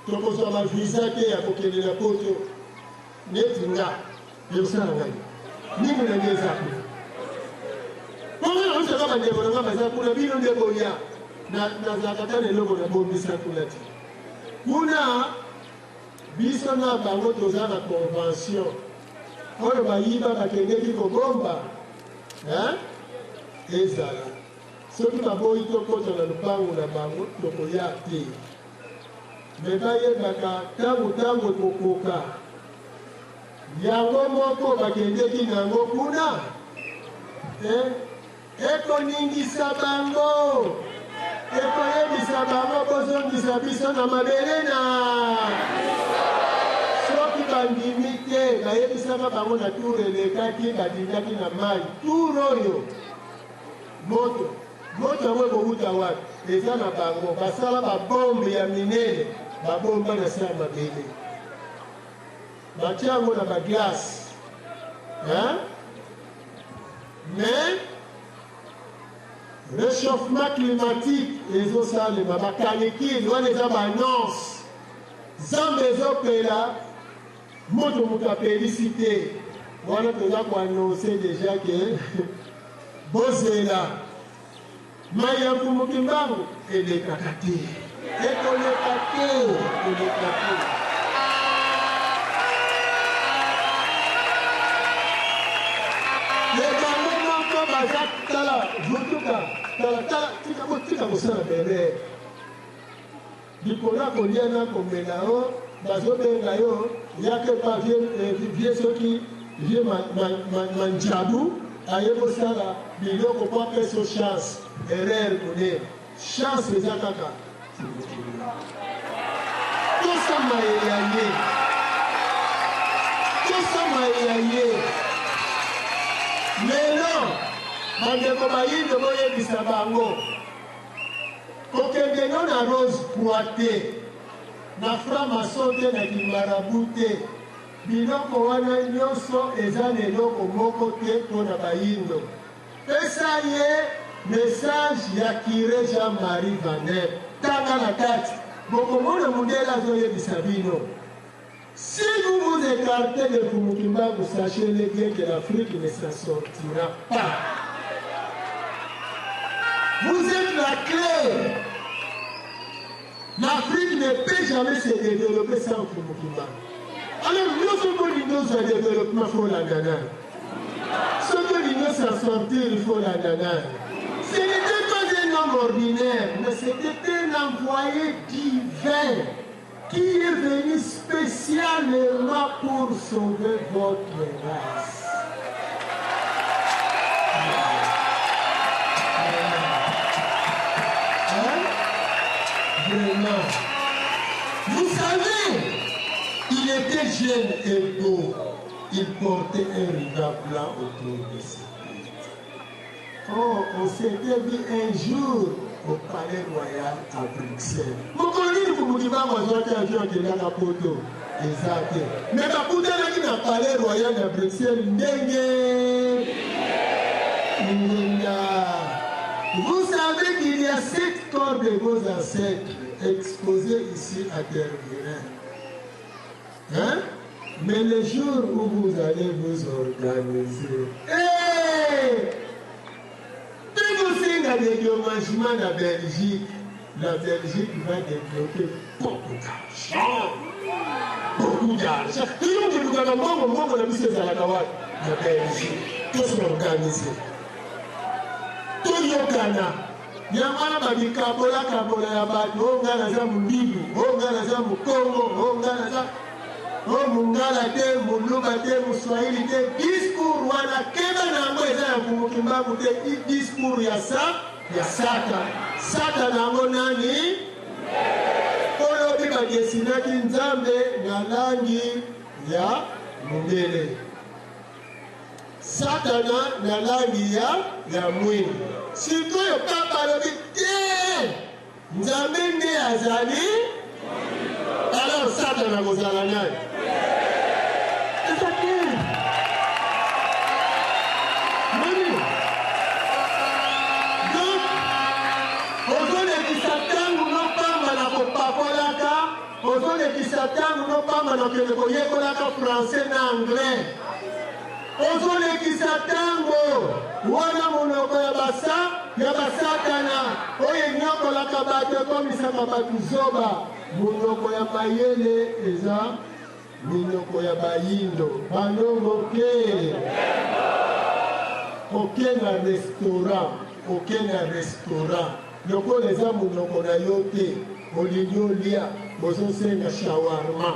tokozwa bavisa te ya kokende na poto neti nga yosala ngai nini nange eza kuna ponga osaka bandeko nanga baza kuna bino nde boya nazalaka ta eloko na bombisa kuna te kuna biso na bango toza na convention oyo bayiba bakendeki kobomba ezala soki baboyi tokota na lupango na bango tokoya te me bayebaka ntango ekokoka yango moko bakendeki nango kuna ekoningisa bango ekoyebisa bango bozongisa biso na mabele na soki bandimi te bayebisaka bango na tour elekaki badindaki na mai tour oyo moto yango ekowuta wapi eza na bango basala babombe ya minene babomba na se ya mabele batia yango na baglace mais réchauffement climatique ezosalema bakanikile wana eza baannonce zambe ezopela moto apelisi te wana toza koannonce déjà ke bozela mai ya mfumuki mbangu elekaka te ekoleka te lebango moko baza tala vutuka tala tika kosala bebe likolo ya kolia na komela o bazobenga yo yake pa vie soki vie manjabu aye kosala biloko po apeso chance erreur kone chance eza kaka tosama ya ye lelo bandeko bayindo boyebisa bango kokende no na Rose Croix na franc-maçon te na kimarabu te biloko wana nyonso eza na eloko moko te mpona bayindo. Pesa ye message ya Kire Jean-Marie Vaner tanga na kati bokomona mundele azoyebisa bino. Si vous vous écartez de Kumukimba, vous sachez bien que l'Afrique ne s'en sortira pas. Vous êtes la clé. L'Afrique ne peut jamais se développer sans Kumukimba. Alors, nous sommes l'union sur le développement, il faut la gagner. Ce que l'union s'en sortir, il faut la gagner. Ce n'était pas un homme ordinaire, mais c'était un envoyé divin qui est venu spécialement pour sauver votre race. Vraiment. Vous savez, il était jeune et beau. Il portait un rideau blanc autour de sa tête. Oh, on s'était vu un jour au palais royal à Bruxelles. Mon collègue, vous me dites, moi, j'ai un avion qui est là, la photo. Exact. Mais ma poudre, elle est dans le palais royal à Bruxelles. Vous savez qu'il y a 7 corps de vos ancêtres exposés ici à Terre-Vilaine. Hein? Mais le jour où vous allez vous organiser, la dédommagement de la Belgique va développer beaucoup d'argent. Beaucoup d'argent. Tout le monde dit que la Belgique, tout s'organiser. Tout le Ghana. Yamana babikabola kabola ya batu, ongana za mundibu, ongana za mukongo, ongana za mungala te, muluba te, muswahili te, discours wana keba na ngo eza ya kumukimbaku te, discours ya sata. Sata na ngo nani? Oyo bika desinaki nzambe na langi ya mundele. Satana na langi ya mwini. Sikoyo papa lobi te nzambe nde azali. Alors Satana kozala nani? Ozolekisa tangu nopamba na kende koyekolaka français na anglais. Ozolekisa tango wana monoko ya basatana oyo enyokolaka bato ekomisaka bato zoba. Monoko ya mayele eza monoko ya bayindo. Banongo oke na restaurant lokola eza monoko na yo te olingi olia bozosenga shawarma.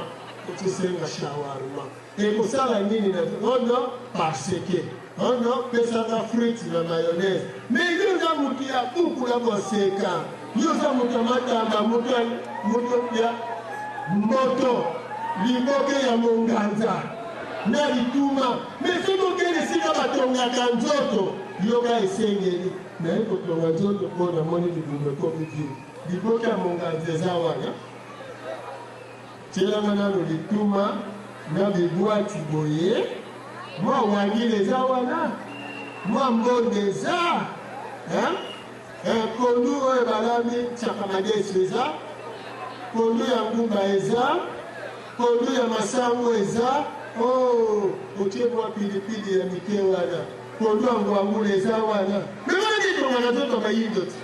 Ekosala nini na ono parce que ono pesaka frites na mayonnaise. Mais yo za mutu ya kukula boseka, yo za mutu matamba, mutu ya moto liboke ya monganza na lituma. Mais soki okende sika batongaka nzoto yoka esengeli naye kotonga nzoto mpo namoni libumu ekomi vie. Liboke ya monganza eza wana tielanga nano lituma na bibwati boye. Mwa wangile eza wana, mwa mbonde eza, kondu oyo balami chakamadesu eza, kondu ya ngumba eza, kondu ya masango eza. Otie mwa pilipili ya mike wana, kondu ya ngwangule eza wana. Mewana kitonga na zoto bayindo ti.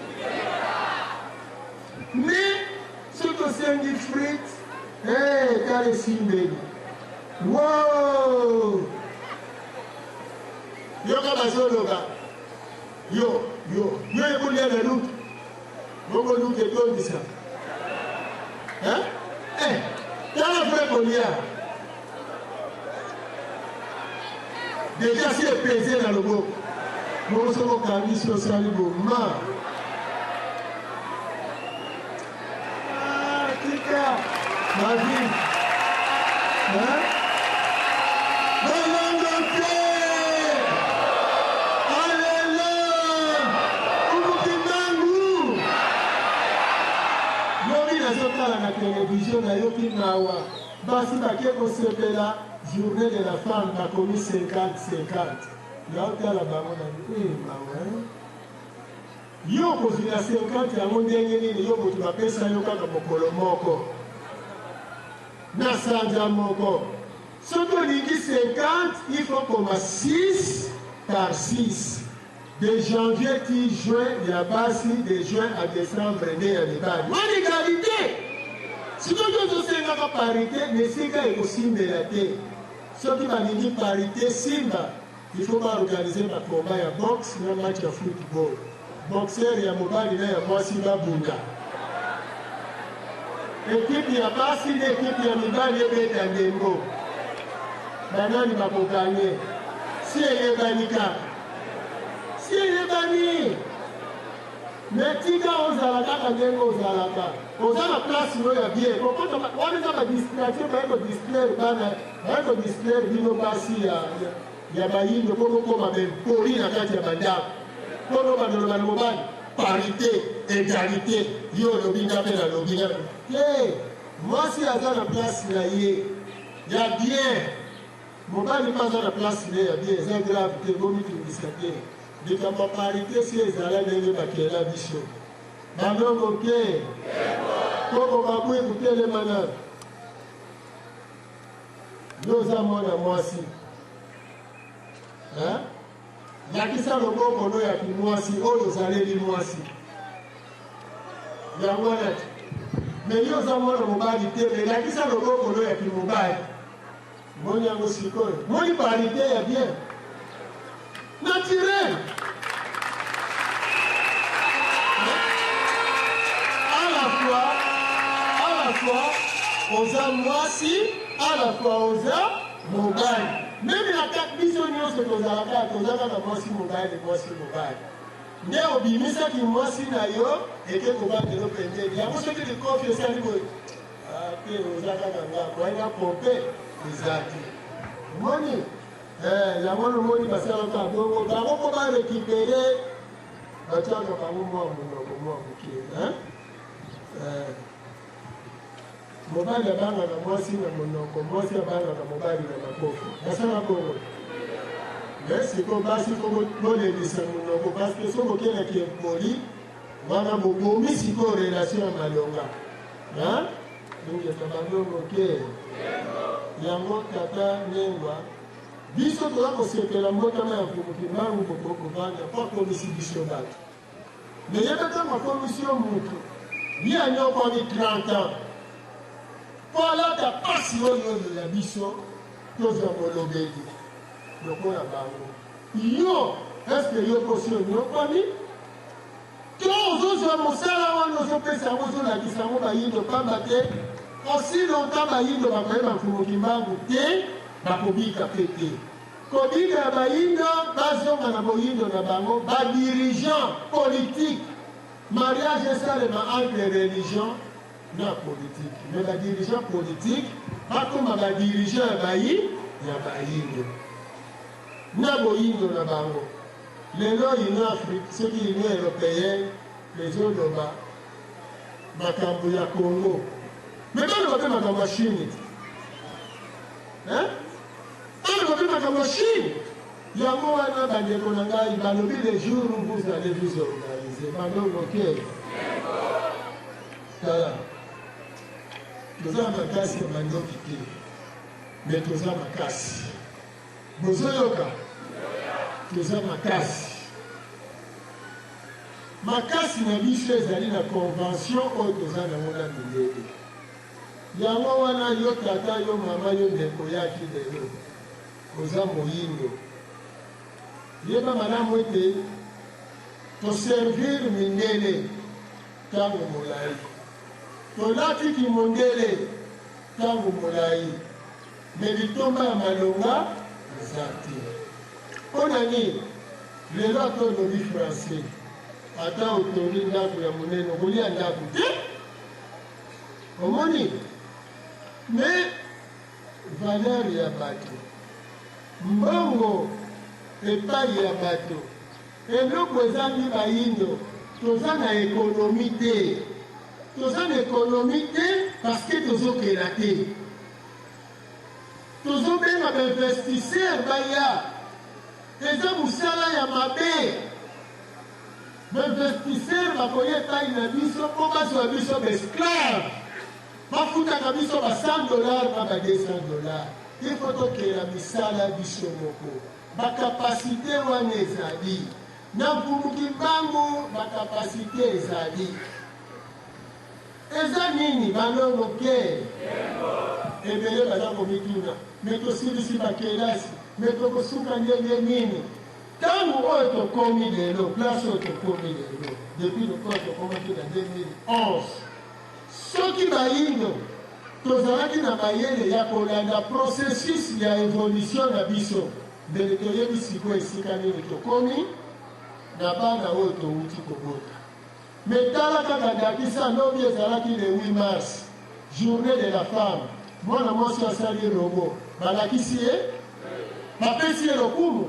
Mais soki osengi frites, kale simbeli. Wow! Yoka bazoloba. Yo ekulia na lutu. Mongo lutu etondisa. Tala fwe kolia. Déjà si epese na loboko. Mongo soko kamisi osali boma. Tika. Ma vie. nazotala na télévision nayoki mawa basi bake kosepela journée de la femme bakomi 50-50 naotala bango na mawa yo kozwila 50 yango ndenge nini yo moto bapesa yo kaka mokolo moko na sanza moko soki olingi 50 il faut koma 6 par 6 de janvier ti juin ya basi de juin à décembre nde ya mibali wana égalité sikoki ozosengaka parité nesika ekosimbela te soki balingi parité simba il faut baorganize bakomba ya boxe na match ya football boxer ya mobali na ya mwasi babunda ekipe ya basi na ekipe ya mibali ebeta ndembo banani bakoganye si eyebani kaka si eyebani metika ozala kaka ndenge ozalaka oza na place oyo ya bien wana eza badistraction bayekodistraire bino basi ya bayindo mpo bokoma bempoli na kati ya bandako mpono bandoloba na mobali parité égalité yo olobi nga mpe nalobi nga te mwasi aza na place na ye ya bien mobali mpe aza na place na ye ya bien eza grave te bomitungisa te likambo parité si ezala ndenge bakela biso bandongo ke koko babwi kutelemana yo oza mwana mwasi yakisa loboko no ya kimwasi oyo ozaleli mwasi yango wana te me yo oza mwana mobali te me yakisa loboko no ya kimobali moni yango sikoyo moni parité ya bien naturel à la fois oza mwasi à la fois oza mobali meme na kati biso nyonso tozalaka tozaka mwasi mobali nde obimisaki mwasi na yo eke kobandelo pembeni yango soki likofi esali boye te oza kaka ngako aina pompe eza te moni yango lomoni basalaka bongo bango mpo barekipere batiaka bango mwa monoko mwa moke mobali abangaka mwasi na monoko mwasi abangaka mobali na makofi basala bongo me siko basi fo bolelisa monoko parceke so bokelaki ekoli wana bobomi siko relation ya malonga ingeta bandongo ke yango tata nengwa biso toza kosepela mbotama ya mbangu bokovanda po akomisi biso bato me yeba ntango akomisi yo mutu ye anyokwami 30 ans po alata pasi oyo ya biso tozwa molobeli lokola bango yo eske yo posi onyokwami to ozozwa mosala wana ozopesa yango ozolakisa yango bayindo pamba te osi longtemps bayindo bakoyeba mfumuki mbangu te bakobika pe te kobika ya bayindo bazonga na boyindo na bango badirigant politique mariage esalema entre religion na politique mais badirigant politique bakoma badirigant ya bayindo na boyindo na bango lelo union afrique soki union européenne ezoloba makambo ya congo mais baloba mpe makambo ya chine baloba mpe makambo ya chine yango wana bandeko na ngai balobi le jour où vous allez vous organiser bandongoke tala toza makasi ya bandoki te me toza makasi bozoyoka toza makasi na biso ezali na convention oyo toza nango na milele yango wana yo tata yo mama yo ndeko yaki lelo oza moyindo yeba malamu ete toservir mindele ntango molai tolatiki mondele ntango molai me litomba ya malonga eza te mpo na nini lelo ata olobi français ata otongi ndako ya monene okolia ndako te omoni me valeur ya bato mbongo epai ya bato eloko ezangi bayindo toza na ekonomi te toza na économie te parce que tozokela te. Tozobenga bainvestisseur baya eza mosala ya mabe. Bainvestisseur bakoya epai na biso mpo bazwa biso baesclave, bafutaka biso ba $100 na ba $200. Il faut tokela misala biso moko. Bakapasite wana ezali na mvumuki mbangu, bakapasite ezali eza nini banongo ke ebele baza komituna me tosilisi bakelasi me tokosuka ndenge nini ntango oyo tokomi lelo place oyo tokomi lelo depuis lokola tokomaki na 2011 soki bayindo tozalaki na mayele ya kolanda processus ya évolution na biso mbele toyebi sikoyo esika nini tokomi na bana oyo touti kobota. Mais tala kaka dakisa ndobi ezalaki le 8 mars, journée de la femme. Mwana mwasi asali robo balakisi ye bapesi ye lokumu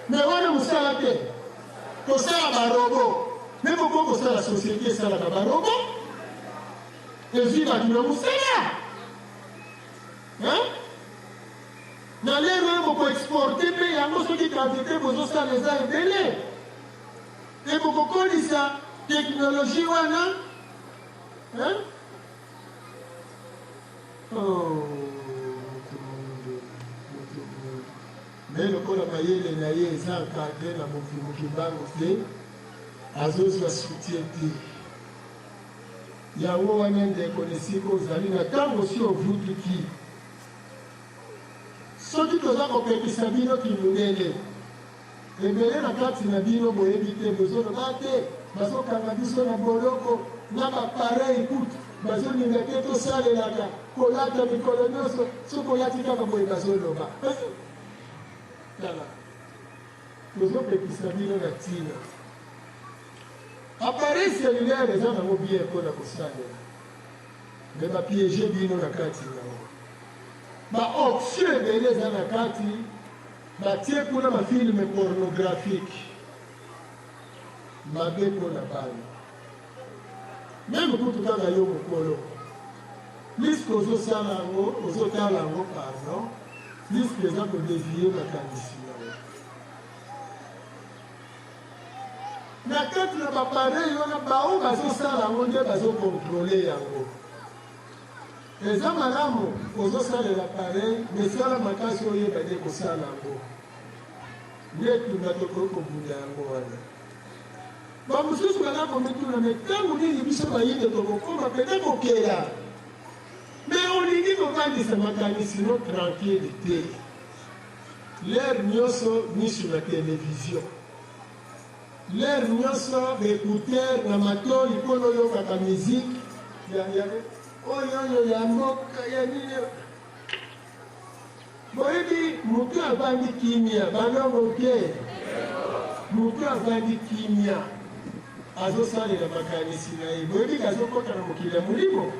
me wana mosala te kosala barobo me moko kosala société esalaka barobo ezwi bato na mosala na lero oyo bokoexporte mpe yango soki quantité bozosala eza ebele e bokokolisa technologie wana me lokola mayele na ye eza encadre na mokimuki mbango te azozwa soutien te yango wana ndeko nesika ozali na ntango si ovutuki soki toza kopekisa bino kimundele ebele na kati na bino boyebi te bozoloba te bazokanga biso na boloko na bapareil kutu bazolinga te tosalelaka kolata mikolo nyonso soki olati kaka boye bazoloba tala tozopekisa bino na ntina apareil cellulaire eza nango bien mpona kosalela me bapiége bino na kati nango baoption ebele eza na kati batie kuna bafilme pornographique mabe mpona bana meme kutu kaka yo mokolo liske ozosala yango ozotala yango pardon liske eza kodevie makanisi yango na kati na bapareil wana bao bazosala yango nde bazokontrole yango eza malamu ozosalela pareil mesala makasi oyeba nde kosala yango nde tuna tokoki kobunda yango wana bamosusu baza komituna me ntango nini biso bayinde tokokoma pete kokela me olingi kovandisa makanisi no tranquille te lere nyonso misu na televizio lere nyonso baécouteur na matoi mpona oyokaka miziki oyo ya mboka ya nini boyebi motu avandi kimia banongo ke motu avandi kimia azosalela makanisi na ye boyebi kazokota na mokili ya molimo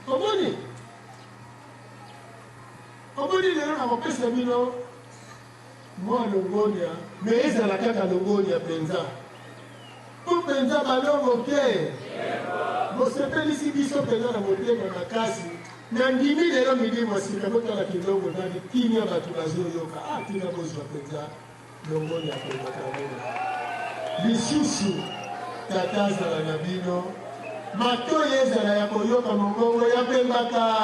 omoni lelo na kopesa bino mwa longonia me ezala kaka longonia mpenza mpo mpenza balongo ke bosepelisi biso mpenza na motema makasi na ndimi lelo midi mwasika botala kilongo nani kimia bato bazoyoka tina bozwa mpenza longonia mpenza kanona lisusu tata azala na bino matoi ezala ya koyoka mongongo ya pembaka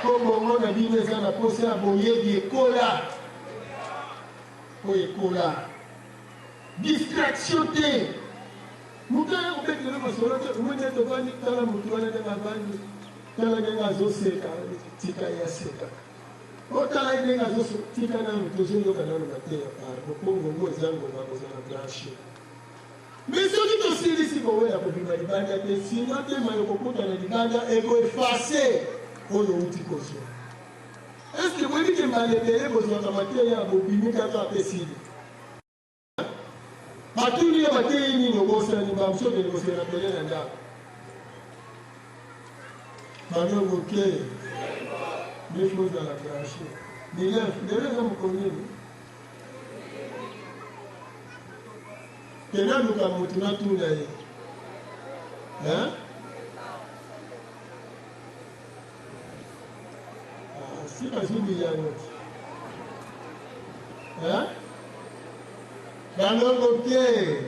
mpo bongo na bino eza na posa ya boyebi ekola oyo ekola distraction te moto aya kobetela masolo te omoni ete ovandi tala motu wana ndenge avandi tala ndenge azoseka tika ye aseka otala ndenge azotika nano tozoyoka nano mateya par mokongo ngo eza ngoma koza na blanche me soki tosilisi kowela kobima libanda te sino te mayo kokuta na libanda ekoefase oyo outi kozwa eske boyebi ke malebele bozwaka mateya bobimi kaka apesili batuni yo bateyi nini obosani bamusokeli kosela pele na ndako banongo ke mefose à la branche lelo eza mokonini kenaluka motu natuna ye Hein? Si pas une milliard. Hein? Dans le pied.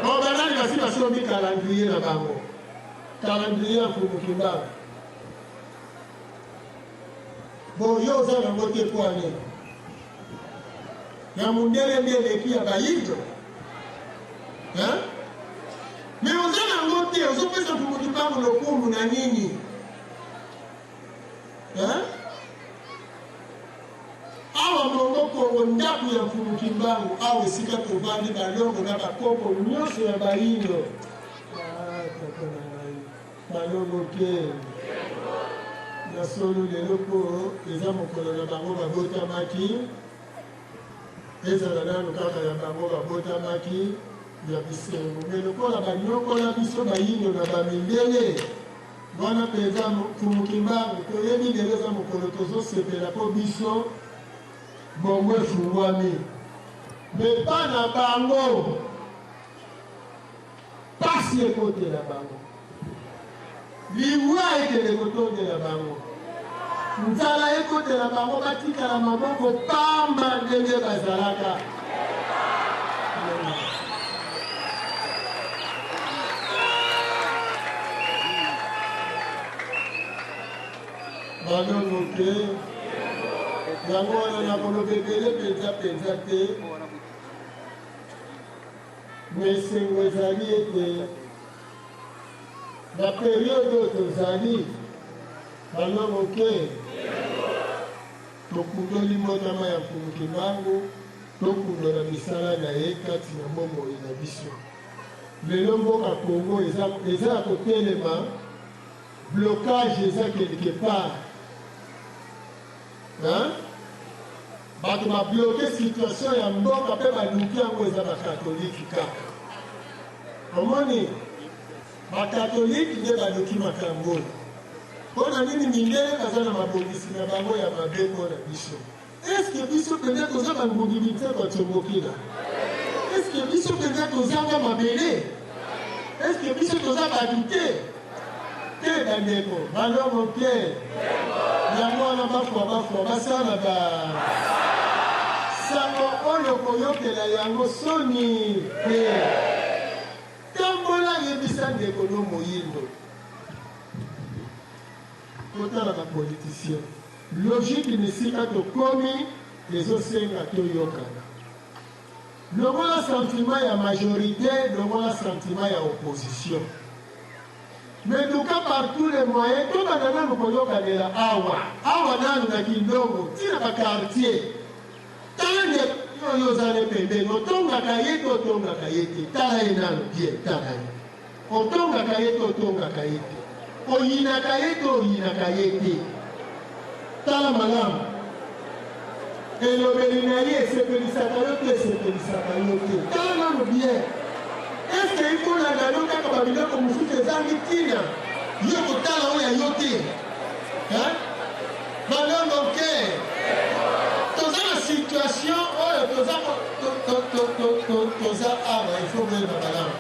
Bon, maintenant, il va s'y passer au calendrier là-bas. Calendrier pour nous qui va. Bon, yo, ça va voter pour aller. Il y a mon dernier qui a baillé. Hein? Mais on a voté, on a fait ça pour nous parler de l'eau, mon ami. Hein? Awa mongoko ndaku ya Mfumukimbangu awe sika tovandi balongo na bakoko nyonso ya bayindo balongo ke na solo lelo po eza mokolo na bango babotamaki ezala nano kaka ya bango babotamaki ya bisengo me lokola banyokola biso bayindo na bamindele wana mpenza Mfumukimbangu toyebi lelo eza mokolo tozosepela po biso bongo efungwami me bana bango pasi ekotela bango liwa ekele kotondela bango nzala ekotela bango batikala maboko pamba ndenge bazalaka banongo te yango wana na kolobebele penza te mesengo ezali ete na periode oyo tozali balongo ke tokundoli mbotama ya Mfumukimbangu tokundola misala na ye kati na bomoi na biso lelo mboka Kongo eza ya kotelema blocage eza quelque part bato babloke situation ya mboka mpe baluki yango eza bakatoliki kaka omoni bakatoliki nde baluki makambo oyo mpo na nini mindele baza na mabongisi na bango ya mabe mpo na biso eske biso mpenza toza bangungi te batombokila eske biso mpenza tozanga mabele eske biso toza badu te bandeko balongo te yango wana bafwa basala sango oyo koyokela yango soni te tambola yebisa ndeko no moyindo kotala bapoliticien logique nisika tokomi ezosenga toyokana longola sentiment ya majorité longola sentiment ya opposition mais nous cas par tous les moyens tout banana nous koyokanela awa nanu na kindongo tina ba quartier tande yo zale pembe otongaka ye to otongaka ye te tala ye nanu bien tala ye otongaka ye to otongaka ye te oyinaka ye to oyinaka ye te tala malamu elobeli na ye esepelisaka yo te esepelisaka yo te tala nanu bien est-ce qu'il faut la gagner quand on va venir comme vous faites ça mitina yo kotala oya yo te hein madame ok toza la situation oyo toza awa il faut ver madame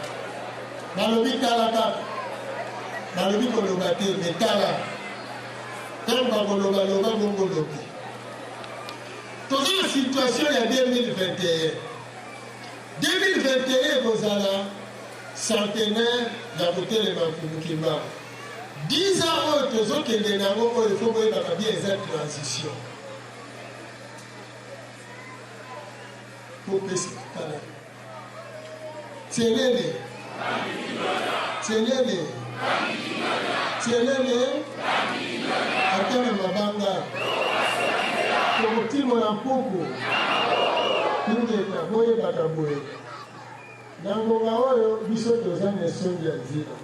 balobi tala kaka balobi koloba te mais tala ntango bakolobaloba bongo lobi toza la situation ya 2021 ekozala centenaire ya kotelema Mfumukimbangu 10 ans oyo tozokende nango oyo efo boyebaka bien eza transition kopesi kala tielele atame mabanga tokotimola mpuku ingeta boyebaka boye na ngonga oyo biso toza na esongi ya nzela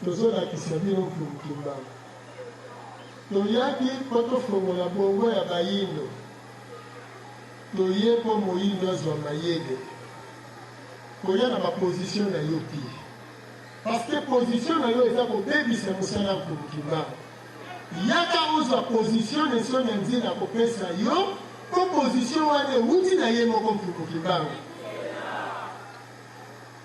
tozolakisa bino Mfumukimbangu toyaki mpo tofongola bongo ya bayindo toye mpo moyindo azwa mayele koya na baposition na yo pire parce que position na yo eza kobebisa mosala ya Mfumukimbangu yaka ozwa position na esongi ya nzela kopesa yo mpo position wana ewuti na ye moko Mfumukimbangu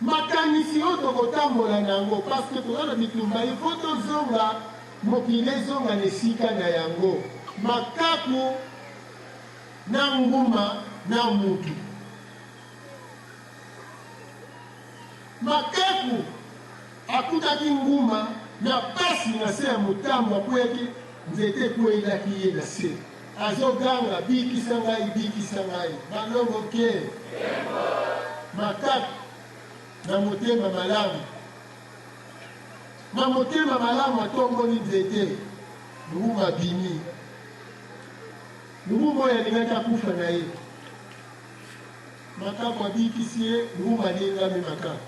makanisi oyo tokotambola nango parce que toza na bitumba il faut tozonga mokili ezonga na esika na yango makaku na nguma na mutu makaku akutaki nguma na pasi na se ya motambo akweyaki nzete ekweyelaki ye na se azoganga bikisa ngai balongo ke makaku na motema malamu atongoli nzete nguma abimi nguma oyo alingaki akufa na ye makaku abikisi ye nguma alingami makaku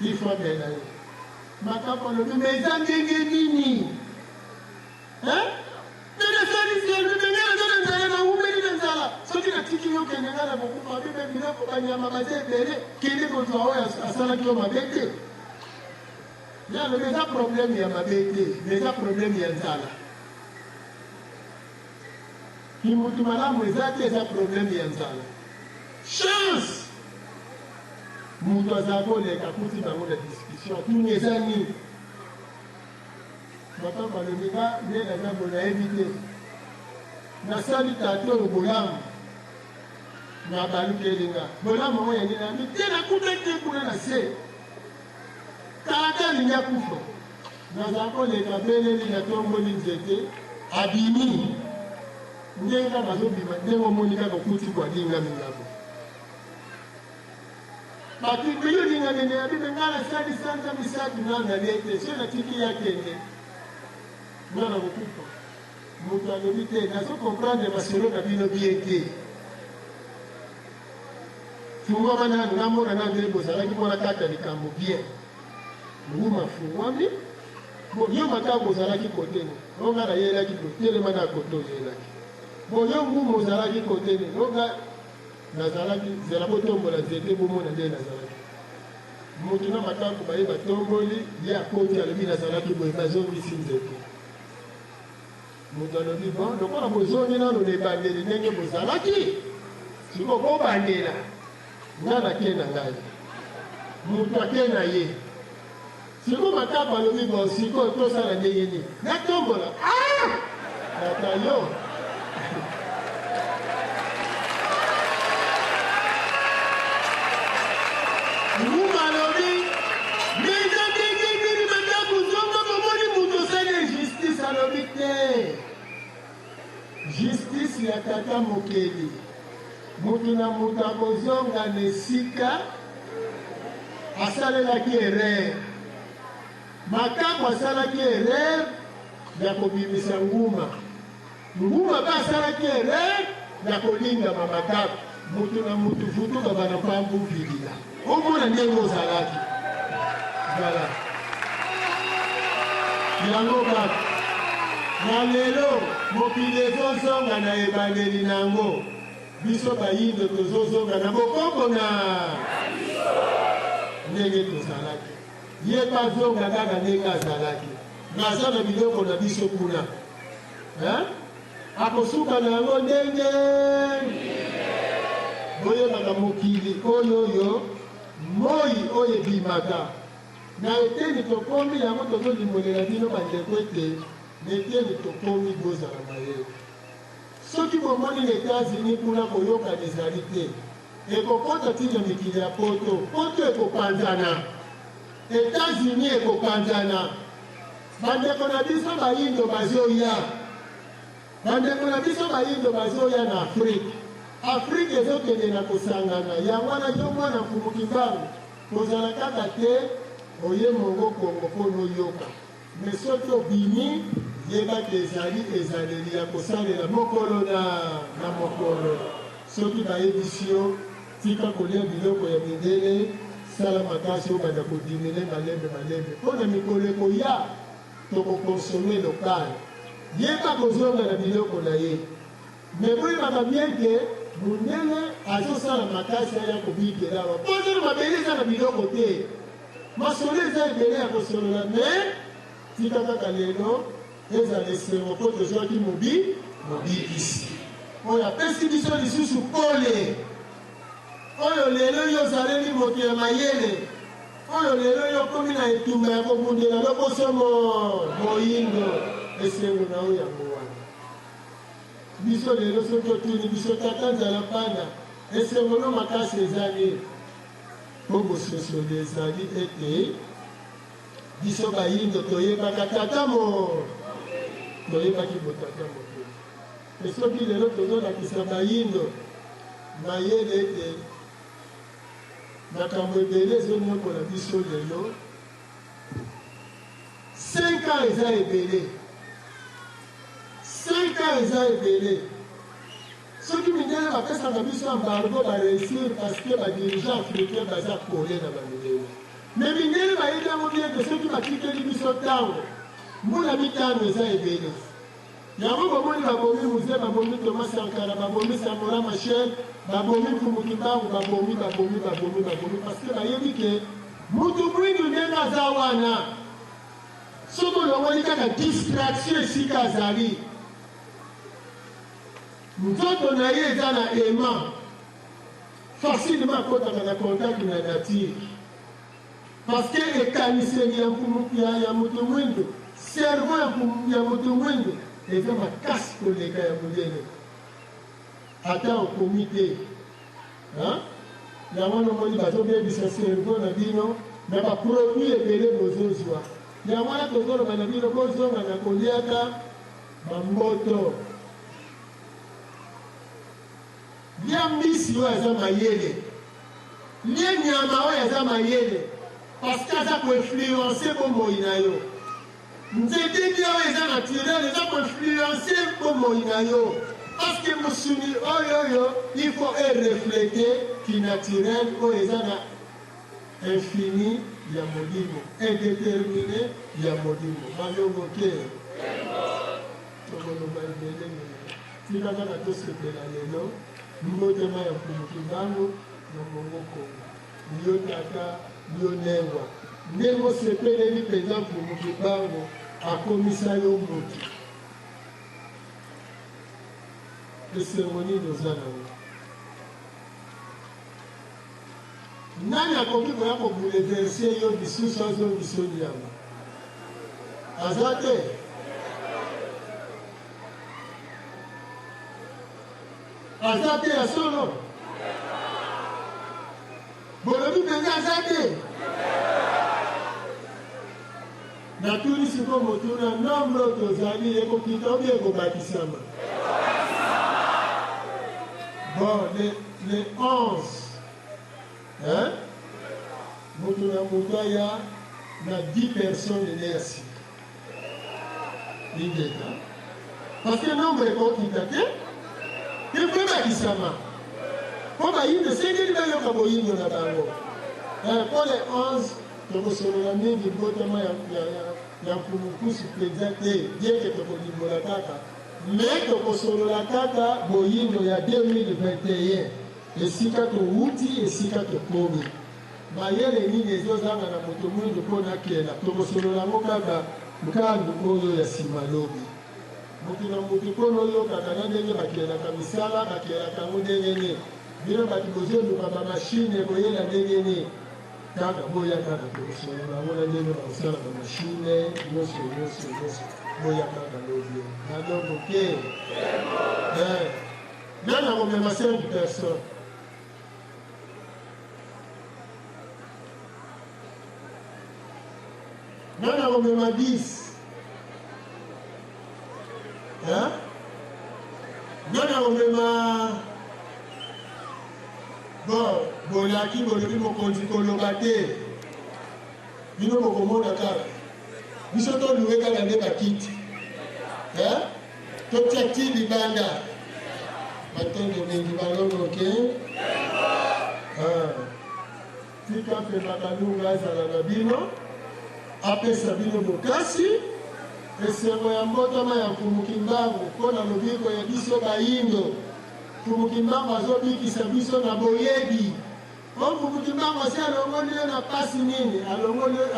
ifambe na ye makaku alobi me eza ndenge nini soki natiki yo kende nga na kokufa bibe biloko banyama baza ebele kende kozwa oyo asalaki yo mabe te ye alobi eza probleme ya mabe te me eza probleme ya nzala kimutu malamu eza te eza probleme ya nzala chance mutu aza koleka kuti bango na discussion tuni eza nini papa balobi nga nde naza bonayebi te nasali tata oyo bolamu na balukeli nga bolamu oyo yanini te nakuta te kuna na se tata alingi akufa naza koleka beleli natongoli nzete abimi ndenge kaka azobima ndenge omoni kaka okuti bwadingami ngako bakimbeli olingami ne abibe nga nasali sanza misatu nangani ete so natiki yakende nga na kokufa moto alobi te nazokomprendre masolo na bino bien te fungwama nanu namona nande bozalaki mpona kata likambo bien nguma fungwami yo makambo ozalaki koteni onga nayelaki kotelema na kote ozalaki yo nguma ozalaki koteni onga nazalaki zela botombola nzete bomona nde nazalaki moto na makambo baye batomboli ye akoti alobi nazalaki boye bazongisi nzete moto alobi bon lokola bozongi nano na ebandeli ndenge bozalaki siko kobandela nga nake na ngai moto ake na ye siko makapo alobi bon siko tosala ndenge nini natombola nata yo nguma alobi meza ndenge nini makapo zonga momoni moto osali injustice alobi te justice ya tata mokeli mutu na mutu akozonga na esika asalelaki erreur makaku asalaki erreur ya kobimisa nguma mpe asalaki erreur ya kolingama makaku mutu na mutu futuka bana pambu vilila omona ndenge ozalaki voilà yango kaka na lelo mokili ezozonga na ebandeli nango biso bayindo tozozonga na bokongo na ndenge tozalaki ye bazonga kaka ndenge azalaki naza na biloko na biso kuna akosuka na yango ndenge boyebaka mokili oyo moi oyo ebimaka na eteni tokomi yango tozolimbolela bino bandeko ete neteni tokomi bozala mayele soki bomoni na Etats-Unis kuna koyokana ezali te ekokota tina mikili ya poto ekopanzana Etats-Unis ekopanzana bandeko na biso bayindo bazoya na afrike ezokende na kosangana yango wana yo mwana mfumuki mbangu kozala kaka te oye mongo kongo mpona oyoka me soki obimi yebaki ezaleli ya kosalela mokolo na mokolo soki bayebisi yo tika kolia biloko ya mindele sala makasi oyo banda kodimile malembe mpona mikolo ekoya tokokonsome lokale yeba kozonga na biloko na ye me boyebaka bien ke mundele azosala makasi aya kobikela awa mpozolo mabele eza na biloko te masolo eza ebele ya kosolola me tika kaka lelo ezala esengo mpo tozwaki mobikisi oyo apesi biso lisusu pole oyo lelo yo zaleli moto ya mayele oyo lelo yo komi na etumba ya kobundela lokoso moyindo esengo na oyo yango wana biso lelo soki otuni biso tata nzala pana esengo no makasi ezali po bososoli ezali ete biso bayindo toyebaka tata toyebaki botata moto e soki lelo tozolakisa bayindo mayele ete makambo ebele ezonyokola biso lelo 5 ans eza ebele 5 ans eza ebele soki mindele bapesaka biso embargo bareusir parce que badirigant africain baza kole na bamindele me mindele bayebi yango biete soki batikeli biso ntango mbula mitano eza ebele yango bomoni babomi muze babomi Thomas Sankara babomi Samora Machel babomi Mfumukimbangu babomi parce que bayebi ke mutu mwindu ndenge aza wana soki olongoli kaka distraction esika azali nzoto na ye eza na ema facilement akotaka na contact na nature parce que ekaniseli ya mutu mwindu cerveau ya mutu mwindu eza makasi koleka ya monene ata okomi te yango nomoni bazobebisa cerveau na bino na baproduit ebele bozozwa yango wana tozoloba na bino bozonga na koliaka bamboto lia mbisi oyo aza mayele lia nyama oyo aza mayele parce que aza koinfluence bomoi na yo nzete bia oyo eza naturel eza koinfluence bomoi na yo parce que mosuni oyo il faut refléter ki naturel oyo eza na infini ya molimo indéterminé ya molimo malongo ke tokoloba ebele tika kaka tosepela lelo mbotema ya Mfumukimbangu na mongo kongo yo tata yo nengwa ndenge osepeleli mpenza Mfumukimbangu akomisa yo motu esengo nini oza nango nani akoki koya kobouleverse yo lisusu azongisa nyama aza te aza te ya solo bolobi mpenza aza te natuni siko motuna nombre tozali ekokita obi ekobakisama bon le 11 moto na moto aya na 10 personnes ene ya sika lingeka parce que nombre ekokita te ekobakisama mpo bayindo sengeli bayoka boyindo na bango po le 11 tokosolola mingi mbotama ya Mfumukusu mpenza te bieke tokolimbola kaka me tokosolola kaka boyindo ya 2021 esika towuti esika tokomi mayele nini ezozanga na moto mwindu mpo nakela tokosolola ngo kaka nkandu oyo ya nsima lobi motu na motu mpona oyokaka na ndenge bakelaka misala bakelaka ngo ndenge nini bino bato bozoluka bamashine boyela ndenge nini kaka boya kaka tokosolola ngo na ndenge bakosala bamashine nyonso boya kaka lobi nadongo ke nana komema 5 personnes nana komema 10 nana komema bon bolaki bolobi mokonzi koloba te bino bokomona kaka biso toluwe kaka nde bakiti totiaki libanda batondo mingi balongo ke tika mpe bakalunga azala na bino apesa bino bokasi esengo ya mbotama ya Mfumukimbangu mpona lobiko ya biso bayindo Mfumukimbangu azobikisa biso na boyebi po Mfumukimbangu asi alongoli yo na pasi nini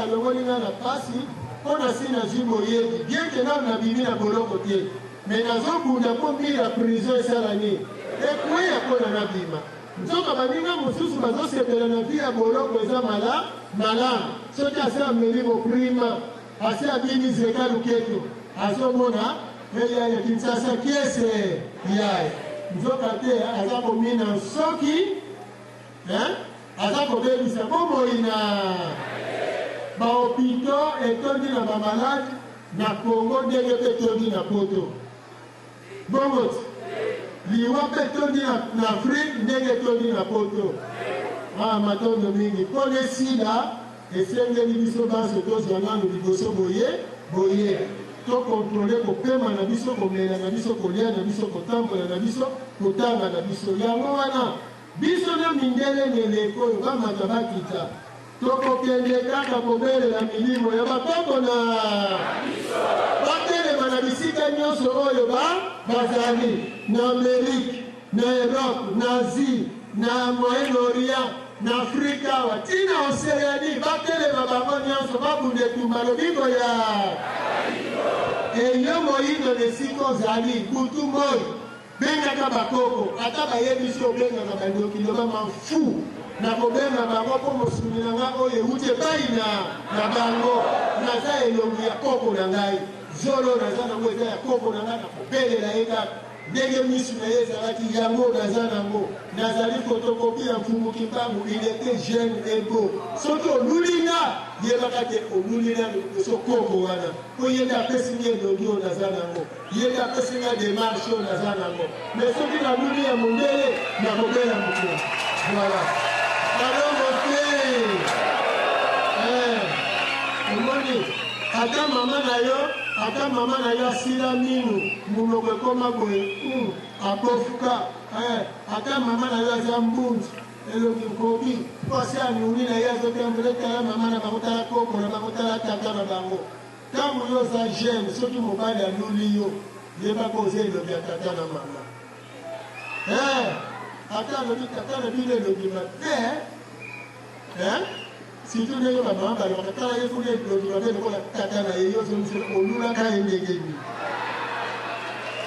alongoli nga na pasi mpona si nazwi boyebi bieke nao nabimi na boloko te me nazobunda mpo mbila prison esala nini ekweya mpona nabima nzoka baninga mosusu bazosepela na vi ya boloko eza malamu soki ase ameli boprima ase abini zeka luketo azomona eya ya Kinshasa kiese yaye nzoka te aza komina soki aza kobebisa bomoi na bahopito etondi na bamalade na Kongo ndenge mpe tondi na poto bongo ti liwa mpe tondi na Afrique ndenge tondi na poto matondo mingi mpona esila esengeli biso banso tozwa nanu liboso boye tokontrole kopema na biso komela na biso kolia na biso kotambola na biso kotanga na biso yango wana biso na mindele nyeleko oyo bamata bakita tokokende kaka kobelela milimo ya bakoko na batelema na bisika nyonso oyo bazali na Amerike na Europe na Asie na Moyen-Orient na Afrika watina Oceanie batelema bango nyonso babunda etumba lobiko ya eyo moyindo nesika ozali butu moi bengaka bakoko ata bayebi so obengaka bandoki loba mafu na kobenga bango mpo mosuni na ngai oyo euti epai na bango naza elongi ya koko na ngai zolo naza nango eza ya koko na ngai na kobelela ye kaka ndenge misu na ye ezalaki yango naza nango nazali fotokopi ya mfumuki mbangu il était jeune et beau soki olulinga yebaka te olulina liboso koko wana po ye nde apesi ngai elongi oyo naza nango ye nde apesi ngai démarche oyo naza nango mais soki naluli ya mondele nakobela moto voilà balongo te omoni ata mama na yo asila minu munoko ekoma boye akofuka ata mama na yo aza mbunzi elongi nkobi po asi anuni na ye azotambola tala mama na bango tala koko na bango tala tata na bango ntango yo oza jeune soki mobali aluli yo yebaka oza elongi ya tata na mama ata alobi tata na bino elongima te surtout ndenge bamama balobaka tala ye funa elongima te lokola tata na ye yo zomisela olulaka ye ndenge nini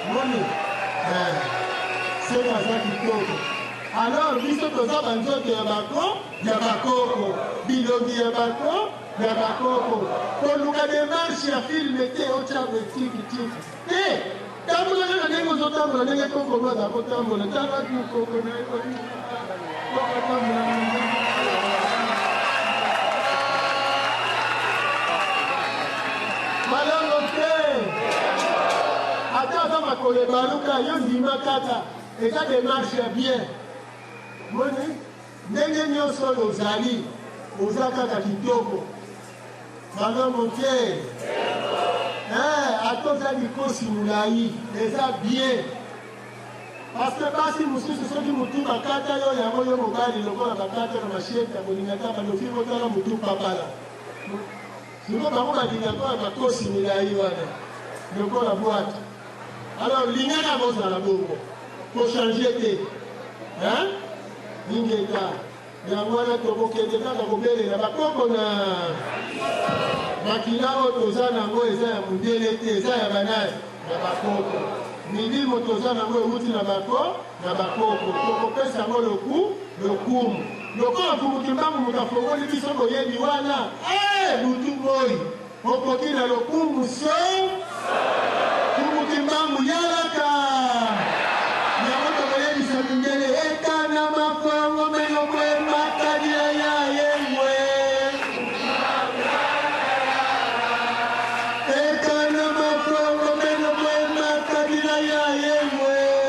moni seka aza kitoko alors biso toza banzoto ya bakoko bilongi ya bakoko koluka démarche ya filme te otyango etikitiki te tambola kaka ndenge ozotambola ndenge kokolo aza kotambola tala tukoko malongo te ata aza makolo ebaluka yo ndima kaka eza démarche ya bien moni ndenge nyonso oyo ozali oza kaka kitoko malongo te ata oza likosi molai eza bien parce que basi mosusu soki motu bakata yo yango yo mobali lokola bakata na mashete ya bolingaka balobi kotala motu papala siko bango balingaka ya bakosi milai wana lokola bwate alors lingaka bozala bongo kochange te ningeka yango wana tokokende kaka kobelela bakoko na makila oyo toza nango eza ya mondele te eza ya banani ya bakoko milimo toza nango euti na bakoko tokopesa yango lokumu lokola mfumuki mbangu moto afongoli biso boyebi wana lutu moi okoki na lokumu so mfumuki mbangu yalaka yango tokoyebisa mindele ekana mafongo menokwe makadila ya yengwe ekana mafongo menokwe makadila ya yengwe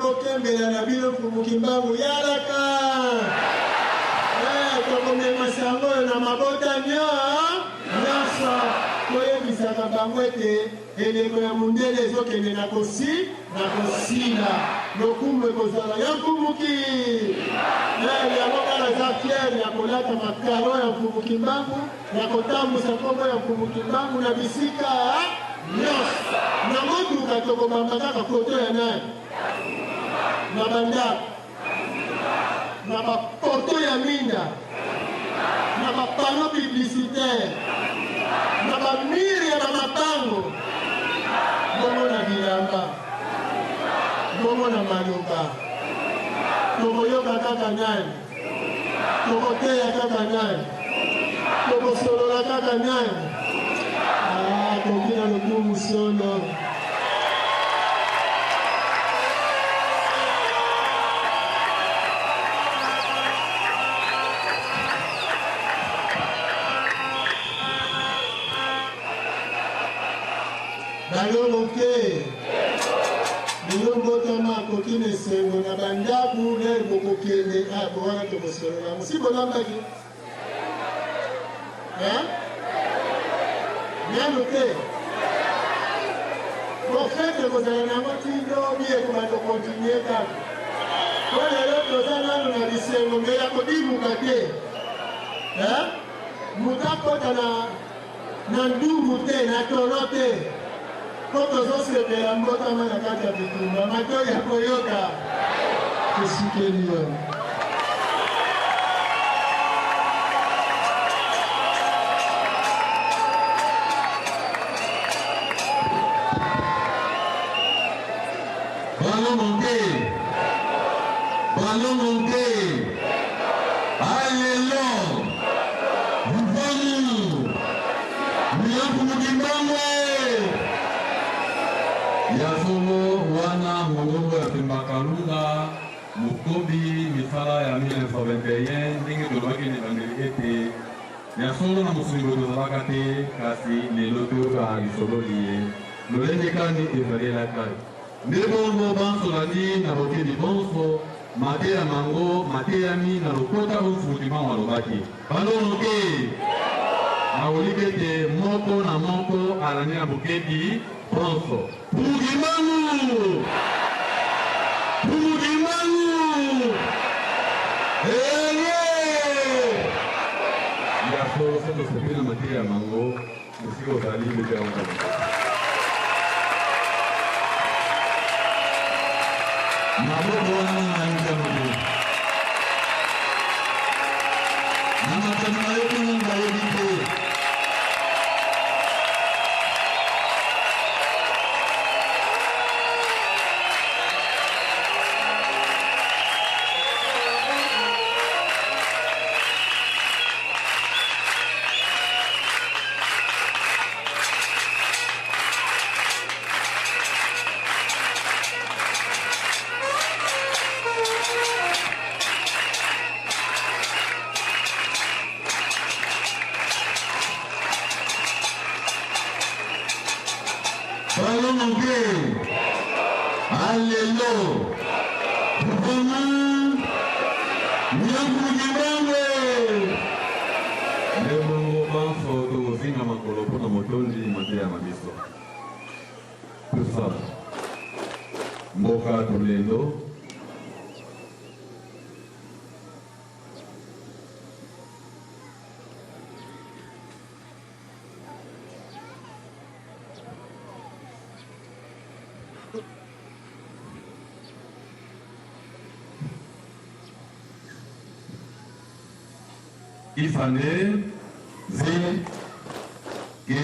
bokembela na bino mfumuki mbangu yalaka tokomema sango oyo na mabota nyonso toyebisaka bango ete eleko ya mondele ezokende na kosila lokumu ekozala ya mfumuki yango kala aza fier ya kolata makaro ya mfumu Kimbangu, ya kotambusa kombo ya mfumu Kimbangu na bisika nyonso. Na motuka tokobamba kaka foto ya nani na bandako na bapoto ya minda na bapano publicitaire na bamiri ya bamapango bongo na bilamba bongo na maloba tokoyoka kaka nani tokoteya kaka nani tokosolola kaka nani kokina lokumu solo. Naloloke nilongotama kokine sengo na bandaku ner bokokende bowana tokosolola musibo lambaki naloke bofete kozala nango tindo biye komanda kontinue kaka po lelo toza nano na bisengo mbe ya kodimuka te mutu akota na ndumu te na tono te po tozosepela mbotama na kati ya bitumba matoi ya koyoka esukeli yo. Ballon monté, allélo, mfanu, myafu mkimbanwe, yasomo wana mungu ya Timbakalunga, mukobi mifala ya 1921, ndingi tulwaki ni bangelikete, yasomo na musingo tuzalakate, kasi niloto ka isololiye, nolende kani evalela kai. Ndebongo banso lani na boke di bonso, Matea mango, matea mi na lokota ufutima walobaki. Balonoke, maulikete moko na moko alani na buketi bonso. Pugimangu! Pugimangu! Ya solo sendo sepina matea mango, musiko tali bete wangu. Maboko wanaanza maboko. Na matano yetu Mungu ayibite. Ballon monté, allélo, mfanu, nyafu mkimbanwe. Ndebongo banso tokozinga makolo pona motondi matea mabiso. Tusa, mboka tolendo, ifane zi ke